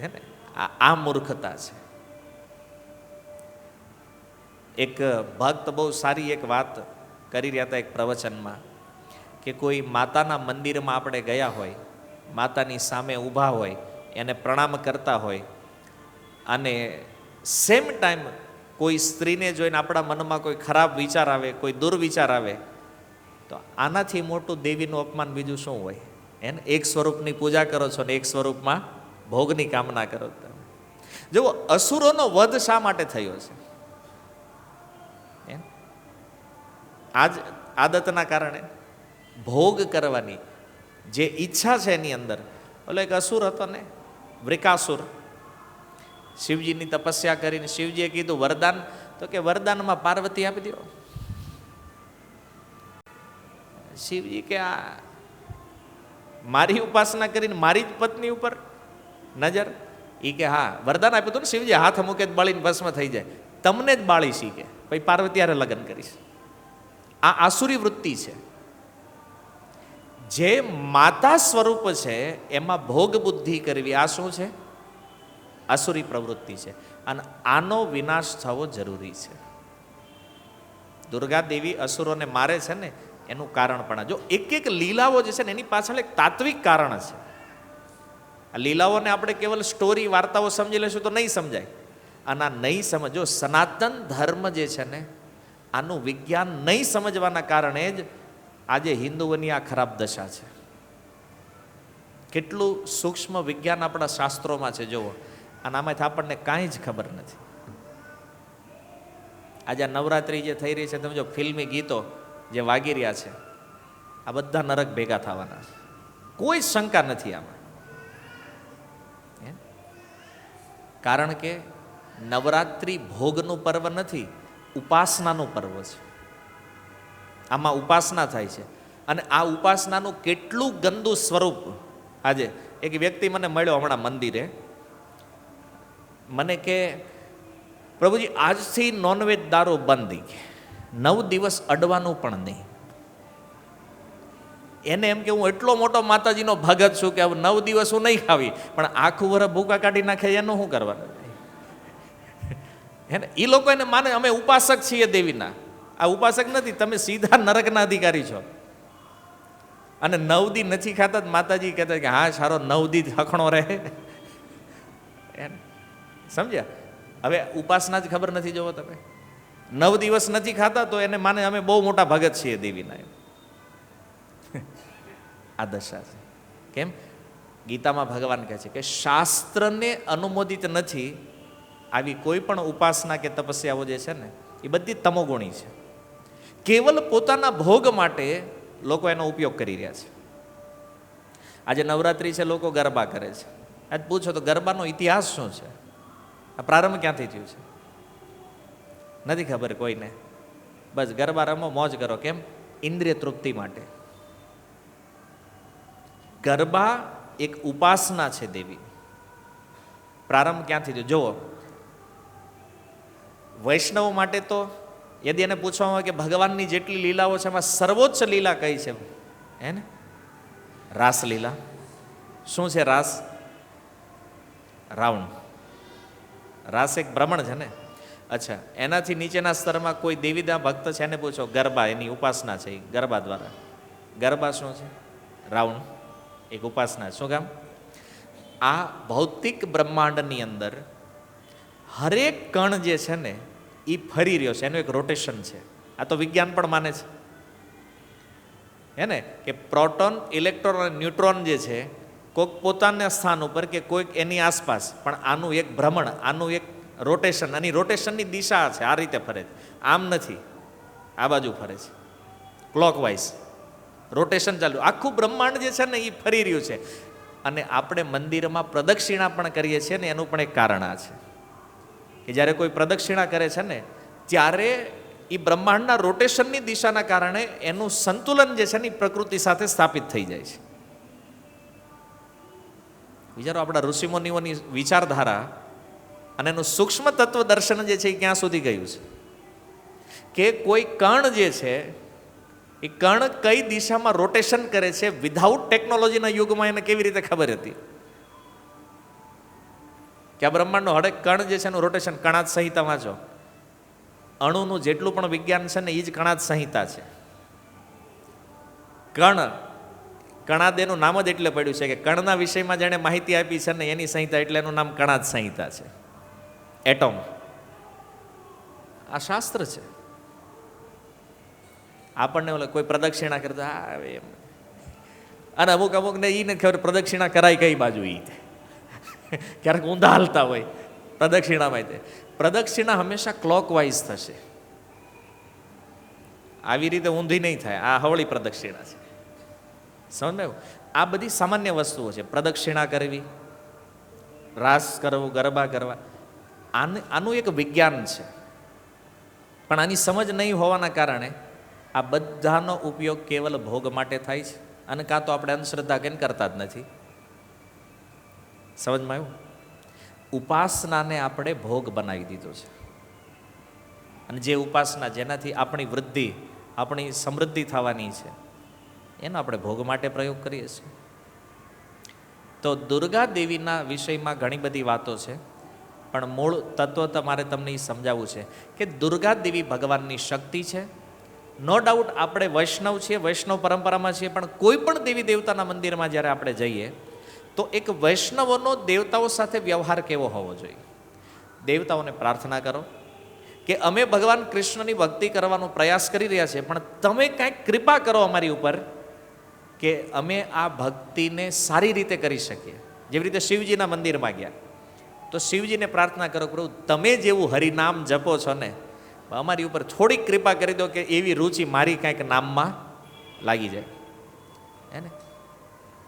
હે ને? આ મૂર્ખતા છે. એક ભક્ત બહુ સારી એક વાત કરી રહ્યા હતા એક પ્રવચનમાં, કે કોઈ માતાના મંદિરમાં આપણે ગયા હોય, માતાની સામે ઊભા હોય, એને પ્રણામ કરતા હોય, અને સેમ ટાઈમ કોઈ સ્ત્રીને જોઈને આપણા મનમાં કોઈ ખરાબ વિચાર આવે, કોઈ દુર્વિચાર આવે, તો આનાથી મોટું દેવીનું અપમાન બીજું શું હોય? એને એક સ્વરૂપની પૂજા કરો છો ને એક સ્વરૂપમાં ભોગની કામના કરો. તમે જુઓ, અસુરોનો વધ શા માટે થયો છે? આજ આદતના કારણે, ભોગ કરવાની જે ઈચ્છા છે એની અંદર. ઓલો એક અસુર હતો ને, વૃકાસુર. શિવજીની તપસ્યા કરીને શિવજીએ કીધું વરદાન, તો કે વરદાનમાં પાર્વતી આપી દો. શિવજી કે આ મારી ઉપાસના કરીને મારી જ પત્ની ઉપર નજર? એ કે હા, વરદાન આપ્યું હતું ને શિવજી, હાથ મૂકે બળીને ભસ્મ થઈ જાય, તમને જ બાળી શીખે, પછી પાર્વતી હારે લગ્ન કરીશ. આ આસુરી વૃત્તિ છે. જે માતા સ્વરૂપ છે એમાં ભોગ બુદ્ધિ કરવી, આ શું છે? આસુરી પ્રવૃત્તિ છે. અને આનો વિનાશ થવો જરૂરી છે. દુર્ગા દેવી અસુરોને મારે છે ને એનું કારણ પણ, જો એક એક લીલાઓ જે છે ને એની પાછળ એક તાત્વિક કારણ છે. આ લીલાઓને આપણે કેવલ સ્ટોરી, વાર્તાઓ સમજી લેશું તો નહીં સમજાય. અને આ નહીં સમજો, સનાતન ધર્મ જે છે ને આનું વિજ્ઞાન નહીં સમજવાના કારણે જ આજે હિન્દુઓની આ ખરાબ દશા છે. કેટલું સૂક્ષ્મ વિજ્ઞાન આપણા શાસ્ત્રોમાં છે જુઓ, અને આમાંથી આપણને કાંઈ જ ખબર નથી. આજે આ નવરાત્રિ જે થઈ રહી છે, તમે જો ફિલ્મી ગીતો જે વાગી રહ્યા છે, આ બધા નરક ભેગા થવાના છે, કોઈ શંકા નથી આમાં. કારણ કે નવરાત્રિ ભોગનું પર્વ નથી, ઉપાસનાનું પર્વ છે. આમાં ઉપાસના થાય છે, અને આ ઉપાસનાનું કેટલું ગંદુ સ્વરૂપ. આજે એક વ્યક્તિ મને મળ્યો હમણાં મંદિરે, મને કે પ્રભુજી આજથી નોનવેજ દારૂ બંધ, 9 દિવસ અડવાનું પણ નહીં. એને એમ કે હું એટલો મોટો માતાજીનો ભગત છું કે હવે 9 દિવસ હું નહીં ખાવી, પણ આખું વરસ ભૂકા કાઢી નાખે એનું શું કરવાનું? હે ને? એ લોકો એને માને અમે ઉપાસક છીએ દેવીના. આ ઉપાસક નથી, તમે સીધા નરકના અધિકારી છો. અને 9 દી નથી ખાતા, માતાજી કહેતા કે હા સારો 9 દી હખણો રહે. સમજ્યા? હવે ઉપાસના જ ખબર નથી. જોવો તમે, 9 દિવસ નથી ખાતા તો એને માને અમે બહુ મોટા ભગત છીએ દેવીના. આ દશા છે. કેમ? ગીતામાં ભગવાન કહે છે કે શાસ્ત્રને અનુમોદિત નથી આવી કોઈ પણ ઉપાસના કે તપસ્યાઓ જે છે ને એ બધી તમોગુણી છે. કેવલ પોતાના ભોગ માટે લોકો એનો ઉપયોગ કરી રહ્યા છે. આજે નવરાત્રિ છે, લોકો ગરબા કરે છે. આજ પૂછો તો ગરબાનો ઇતિહાસ શું છે? આ પ્રારંભ ક્યાંથી થયું છે? નથી ખબર કોઈને. બસ ગરબા રમો, મોજ કરો. કેમ? ઇન્દ્રિય તૃપ્તિ માટે. ગરબા એક ઉપાસના છે દેવી. પ્રારંભ ક્યાંથી થયો? જુઓ, વૈષ્ણવ માટે તો યદિ એને પૂછવામાં આવે કે ભગવાનની જેટલી લીલાઓ છે એમાં સર્વોચ્ચ લીલા કઈ છે? હે ને? રાસલીલા. શું છે રાસ? રાવણ. રાસ એક ભ્રમણ છે ને. અચ્છા, એનાથી નીચેના સ્તરમાં કોઈ દેવીના ભક્ત છે એને પૂછો, ગરબા એની ઉપાસના છે, એ ગરબા દ્વારા. ગરબા શું છે? રાવણ એક ઉપાસના. શું કામ? આ ભૌતિક બ્રહ્માંડની અંદર હરેક કણ જે છે ને એ ફરી રહ્યો છે, એનું એક રોટેશન છે. આ તો વિજ્ઞાન પણ માને છે. હે ને? કે પ્રોટોન, ઇલેક્ટ્રોન અને ન્યુટ્રોન જે છે કોઈક પોતાના સ્થાન ઉપર કે કોઈક એની આસપાસ, પણ આનું એક ભ્રમણ, આનું એક રોટેશન, અને રોટેશનની દિશા છે, આ રીતે ફરે છે, આમ નથી, આ બાજુ ફરે છે, ક્લોકવાઇઝ રોટેશન ચાલુ. આખું બ્રહ્માંડ જે છે ને એ ફરી રહ્યું છે. અને આપણે મંદિરમાં પ્રદક્ષિણા પણ કરીએ છીએ ને, એનું પણ એક કારણ આ છે કે જ્યારે કોઈ પ્રદક્ષિણા કરે છે ને ત્યારે એ બ્રહ્માંડના રોટેશનની દિશાના કારણે એનું સંતુલન જે છે ને એ પ્રકૃતિ સાથે સ્થાપિત થઈ જાય છે. વિચારો, આપણા ઋષિમુનિઓની વિચારધારા અને એનું સૂક્ષ્મ તત્વ દર્શન જે છે એ ક્યાં સુધી ગયું છે કે કોઈ કણ જે છે એ કણ કઈ દિશામાં રોટેશન કરે છે વિધાઉટ ટેકનોલોજીના યુગમાં એને કેવી રીતે ખબર હતી કે આ બ્રહ્માંડનો હરેક કણ જે છે એનું રોટેશન. કણાદ સંહિતા વાંચો, અણુનું જેટલું પણ વિજ્ઞાન છે ને એ જ કણાદ સંહિતા છે. કણાદ એનું નામ જ એટલે પડ્યું છે કે કણના વિષયમાં જેણે માહિતી આપી છે ને એની સંહિતા, એટલે એનું નામ કણાદ સંહિતા છે. એટમ આ શાસ્ત્ર છે. આપણને કોઈ પ્રદક્ષિણા કરતા આવે એમ, અને અમુક અમુકને એ નથી ખબર પ્રદક્ષિણા કરાય કઈ બાજુ. એ ક્યારેક ઊંધા હાલતા હોય પ્રદક્ષિણામાં. પ્રદક્ષિણા હંમેશા ક્લોકવાઇઝ થશે, આવી રીતે ઊંધી નહીં થાય. આ હવળી પ્રદક્ષિણા છે, સમજાયું? આ બધી સામાન્ય વસ્તુઓ છે. પ્રદક્ષિણા કરવી, રાસ કરવું, ગરબા કરવા, આનું એક વિજ્ઞાન છે. પણ આની સમજ નહીં હોવાના કારણે આ બધાનો ઉપયોગ કેવલ ભોગ માટે થાય છે, અને કાં તો આપણે અંધશ્રદ્ધા કેમ કરતા જ નથી. સમજમાં આવ્યું? ઉપાસનાને આપણે ભોગ બનાવી દીધો છે, અને જે ઉપાસના જેનાથી આપણી વૃદ્ધિ, આપણી સમૃદ્ધિ થવાની છે, એનો આપણે ભોગ માટે પ્રયોગ કરીએ છીએ. તો દુર્ગા દેવીના વિષયમાં ઘણી બધી વાતો છે, પણ મૂળ તત્વ તમારે તમને એ સમજાવવું છે કે દુર્ગા દેવી ભગવાનની શક્તિ છે. નો ડાઉટ આપણે વૈષ્ણવ છીએ, વૈષ્ણવ પરંપરામાં છીએ, પણ કોઈ પણ દેવી દેવતાના મંદિરમાં જ્યારે આપણે જઈએ તો એક વૈષ્ણવનો દેવતાઓ સાથે વ્યવહાર કેવો હોવો જોઈએ. દેવતાઓને પ્રાર્થના કરો કે અમે ભગવાન કૃષ્ણની ભક્તિ કરવાનો પ્રયાસ કરી રહ્યા છીએ, પણ તમે કાંઈક કૃપા કરો અમારી ઉપર કે અમે આ ભક્તિને સારી રીતે કરી શકીએ. જેવી રીતે શિવજીના મંદિરમાં ગયા તો શિવજીને પ્રાર્થના કરો, પ્રભુ તમે જેવું હરિનામ જપો છો ને, અમારી ઉપર થોડીક કૃપા કરી દો કે એવી રુચિ મારી કાંઈક નામમાં લાગી જાય. હે ને?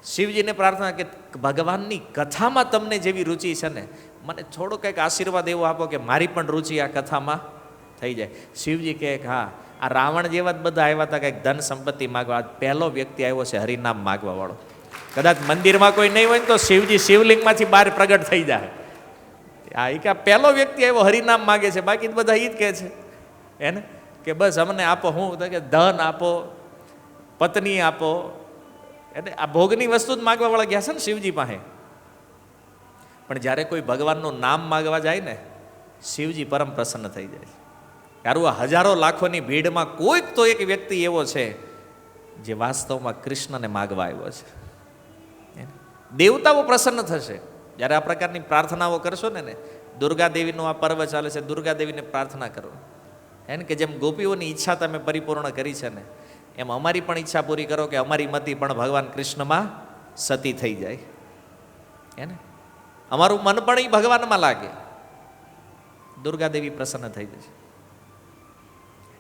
શિવજીને પ્રાર્થના કે ભગવાનની કથામાં તમને જેવી રુચિ છે ને, મને થોડો કંઈક આશીર્વાદ એવો આપો કે મારી પણ રુચિ આ કથામાં થઈ જાય. શિવજી કહે હા, આ રાવણ જેવા જ બધા આવ્યા હતા કંઈક ધન સંપત્તિ માગવા, પહેલો વ્યક્તિ આવ્યો છે હરિનામ માગવા વાળો. કદાચ મંદિરમાં કોઈ નહીં હોય ને તો શિવજી શિવલિંગમાંથી બહાર પ્રગટ થઈ જાય. આ કે પહેલો વ્યક્તિ આવ્યો હરિનામ માગે છે, બાકી બધા એ જ કહે છે એને કે બસ અમને આપો, હું કે ધન આપો, પત્ની આપો, એટલે આ ભોગની વસ્તુ જ માગવા વાળા ગયા છે ને શિવજી પાસે. પણ જ્યારે કોઈ ભગવાનનું નામ માગવા જાય ને, શિવજી પરમ પ્રસન્ન થઈ જાય છે. યારું આ હજારો લાખોની ભીડમાં કોઈક તો એક વ્યક્તિ એવો છે જે વાસ્તવમાં કૃષ્ણને માગવા આવ્યો છે. દેવતાઓ પ્રસન્ન થશે જ્યારે આ પ્રકારની પ્રાર્થનાઓ કરશો ને. દુર્ગા દેવીનું આ પર્વ ચાલે છે, દુર્ગા દેવીને પ્રાર્થના કરો એને કે જેમ ગોપીઓની ઈચ્છા તમે પરિપૂર્ણ કરી છે ને, એમ અમારી પણ ઈચ્છા પૂરી કરો કે અમારી મતિ પણ ભગવાન કૃષ્ણમાં સતી થઈ જાય. એને અમારું મન પણ એ ભગવાનમાં લાગે, દુર્ગા દેવી પ્રસન્ન થઈ જશે.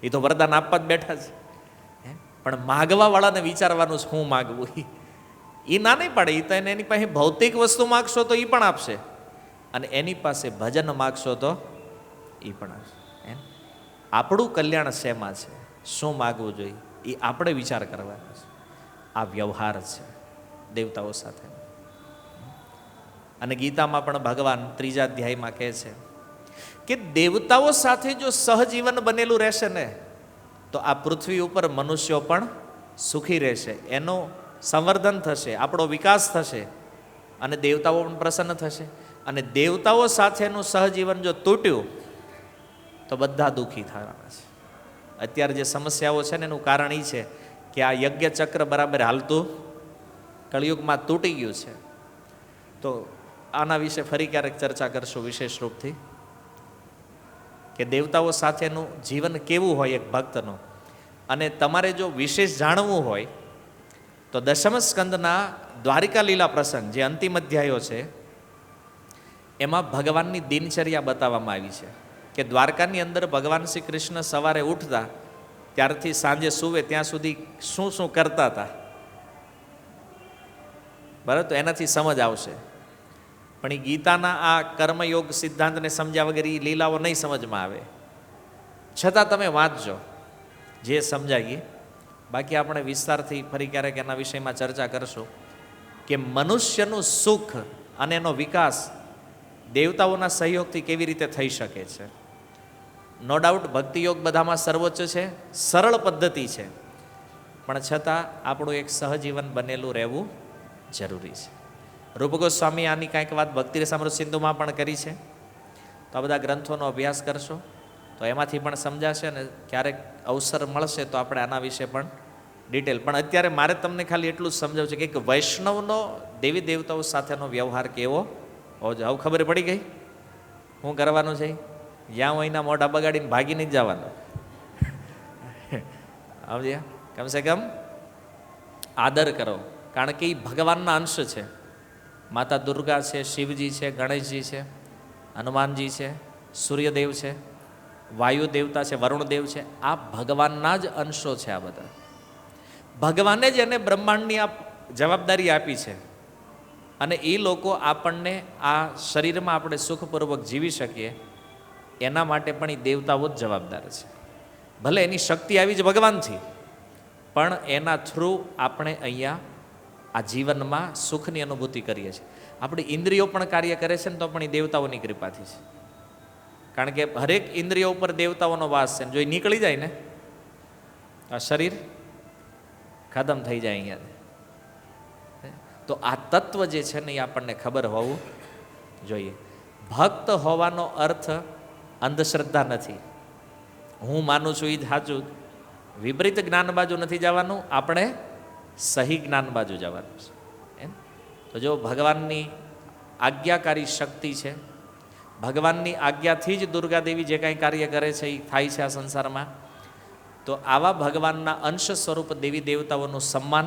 એ તો વરદાન આપવા જ બેઠા છે, પણ માગવા વાળાને વિચારવાનું શું માગવું એ ના નહીં પાડે. એ તો એની પાસે ભૌતિક વસ્તુ માગશો તો એ પણ આપશે, અને એની પાસે ભજન માગશો તો એ પણ આપશે. આપણું કલ્યાણ શેમાં છે, શું માગવું જોઈએ એ આપણે વિચાર કરવાનો છે. આ વ્યવહાર છે દેવતાઓ સાથે. અને ગીતામાં પણ ભગવાન 3જા અધ્યાયમાં કહે છે કે દેવતાઓ સાથે જો સહજીવન બનેલું રહેશે ને તો આ પૃથ્વી ઉપર મનુષ્યો પણ સુખી રહેશે, એનું સંવર્ધન થશે, આપણો વિકાસ થશે, અને દેવતાઓ પણ પ્રસન્ન થશે. અને દેવતાઓ સાથેનું સહજીવન જો તૂટ્યું તો બધા દુઃખી થવાના છે. અત્યારે જે સમસ્યાઓ છે ને એનું કારણ એ છે કે આ યજ્ઞ ચક્ર બરાબર હાલતું કળિયુગમાં તૂટી ગયું છે. તો આના વિશે ફરી ક્યારેક ચર્ચા કરશું વિશેષ રૂપથી કે દેવતાઓ સાથેનું જીવન કેવું હોય એક ભક્તનું. અને તમારે જો વિશેષ જાણવું હોય તો દશમ સ્કંદના દ્વારિકા લીલા પ્રસંગ જે અંતિમ અધ્યાયો છે એમાં ભગવાનની દિનચર્યા બતાવવામાં આવી છે કે દ્વારકાની અંદર ભગવાન શ્રી કૃષ્ણ સવારે ઉઠતા ત્યારથી સાંજે સૂવે ત્યાં સુધી શું શું કરતા હતા, બરાબર? તો એનાથી સમજ આવશે. પણ એ ગીતાના આ કર્મયોગ સિદ્ધાંતને સમજ્યા વગર એ લીલાઓ નહીં સમજમાં આવે. છતાં તમે વાંચજો, જે સમજાય. બાકી આપણે વિસ્તારથી ફરી ક્યારેક એના વિષયમાં ચર્ચા કરશું કે મનુષ્યનું સુખ અને એનો વિકાસ દેવતાઓના સહયોગથી કેવી રીતે થઈ શકે છે. નો ડાઉટ ભક્તિયોગ બધામાં સર્વોચ્ચ છે, સરળ પદ્ધતિ છે, પણ છતાં આપણું એક સહજીવન બનેલું રહેવું જરૂરી છે. રૂપ ગોસ્વામી આની કાંઈક વાત ભક્તિ રસામૃત સિંધુમાં પણ કરી છે. તો આ બધા ગ્રંથોનો અભ્યાસ કરશો તો એમાંથી પણ સમજાશે, અને ક્યારેક અવસર મળશે તો આપણે આના વિશે પણ ડિટેલ. પણ અત્યારે મારે તમને ખાલી એટલું જ સમજાવવું છે કે એક વૈષ્ણવનો દેવી દેવતાઓ સાથેનો વ્યવહાર કેવો હોવો જોઈએ. આવું ખબર પડી ગઈ શું કરવાનું છે? જ્યાં હોય એના મોઢા બગાડીને ભાગીને જ જવાનું. સમજ્યા? કમસે કમ આદર કરો, કારણ કે એ ભગવાનના અંશ છે. માતા દુર્ગા છે, શિવજી છે, ગણેશજી છે, હનુમાનજી છે, સૂર્યદેવ છે, વાયુ દેવતા છે, વરુણ દેવ છે. આ ભગવાનના જ અંશો છે. આ બધા ભગવાને જ એને બ્રહ્માંડની આ જવાબદારી આપી છે, અને એ લોકો આપણને આ શરીરમાં આપણે સુખપૂર્વક જીવી શકીએ એના માટે પણ એ દેવતાઓ જ જવાબદાર છે. ભલે એની શક્તિ આવી જ ભગવાનથી, પણ એના થ્રુ આપણે અહીંયા આ જીવનમાં સુખની અનુભૂતિ કરીએ છીએ. આપણી ઇન્દ્રિયો પણ કાર્ય કરે છે ને તો પણ એ દેવતાઓની કૃપાથી છે. કારણ કે હરેક ઇન્દ્રિયો ઉપર દેવતાઓનો વાસ છે. જો એ નીકળી જાય ને આ શરીર ખતમ થઈ જાય અહીંયા. તો આ તત્વ જે છે ને એ આપણને ખબર હોવું જોઈએ. ભક્ત હોવાનો અર્થ અંધશ્રદ્ધા નથી. હું માનું છું એ જ સાચું, વિપરીત જ્ઞાન બાજુ નથી જવાનું, આપણે સહી જ્ઞાન બાજુ જવાનું છે. એમ તો જો ભગવાનની આજ્ઞાકારી શક્તિ છે, ભગવાનની આજ્ઞાથી જ દુર્ગાદેવી જે કાંઈ કાર્ય કરે છે એ થાય છે આ સંસારમાં. તો આવા ભગવાનના અંશ સ્વરૂપ દેવી દેવતાઓનું સન્માન,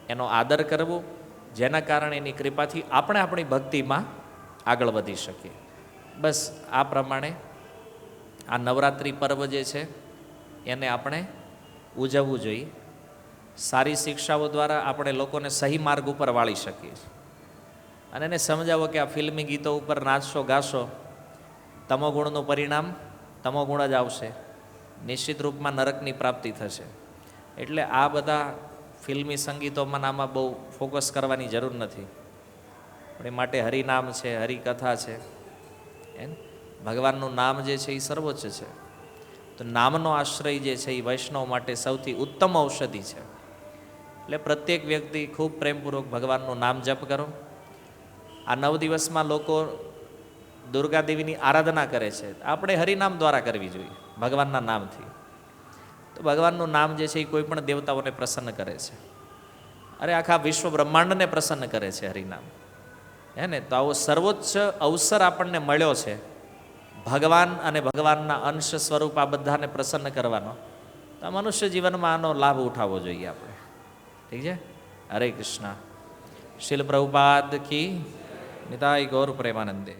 એનો આદર કરવો, જેના કારણે એની કૃપાથી આપણે આપણી ભક્તિમાં આગળ વધી શકીએ. બસ આ પ્રમાણે આ નવરાત્રિ પર્વ જે છે એને આપણે ઉજવવું જોઈએ. સારી શિક્ષાઓ દ્વારા આપણે લોકોને સહી માર્ગ ઉપર વાળી શકીએ છીએ. અને એને સમજાવો કે આ ફિલ્મી ગીતો ઉપર નાચશો ગાશો, તમોગુણનું પરિણામ તમોગુણ જ આવશે, નિશ્ચિત રૂપમાં નરકની પ્રાપ્તિ થશે. એટલે આ બધા ફિલ્મી સંગીતોમાં આમાં બહુ ફોકસ કરવાની જરૂર નથી. પણ એ માટે હરિનામ છે, હરિકથા છે, એમ ભગવાનનું નામ જે છે એ સર્વોચ્ચ છે. તો નામનો આશ્રય જે છે એ વૈષ્ણવ માટે સૌથી ઉત્તમ ઔષધિ છે. એટલે પ્રત્યેક વ્યક્તિ ખૂબ પ્રેમપૂર્વક ભગવાનનું નામ જપ કરો. આ 9 દિવસમાં લોકો દુર્ગાદેવીની આરાધના કરે છે, આપણે હરિનામ દ્વારા કરવી જોઈએ, ભગવાનના નામથી. તો ભગવાનનું નામ જે છે એ કોઈ પણ દેવતાઓને પ્રસન્ન કરે છે. અરે આખા વિશ્વ બ્રહ્માંડને પ્રસન્ન કરે છે હરિનામ. હે ને? તો આવો સર્વોચ્ચ અવસર આપણને મળ્યો છે ભગવાન અને ભગવાનના અંશ સ્વરૂપ આ બધાને પ્રસન્ન કરવાનો. તો મનુષ્ય જીવનમાં આનો લાભ ઉઠાવવો જોઈએ આપણે. ઠીક છે? હરે કૃષ્ણ. શીલ પ્રભુપાદ કી નિતાય ગૌર પ્રેમાનંદે.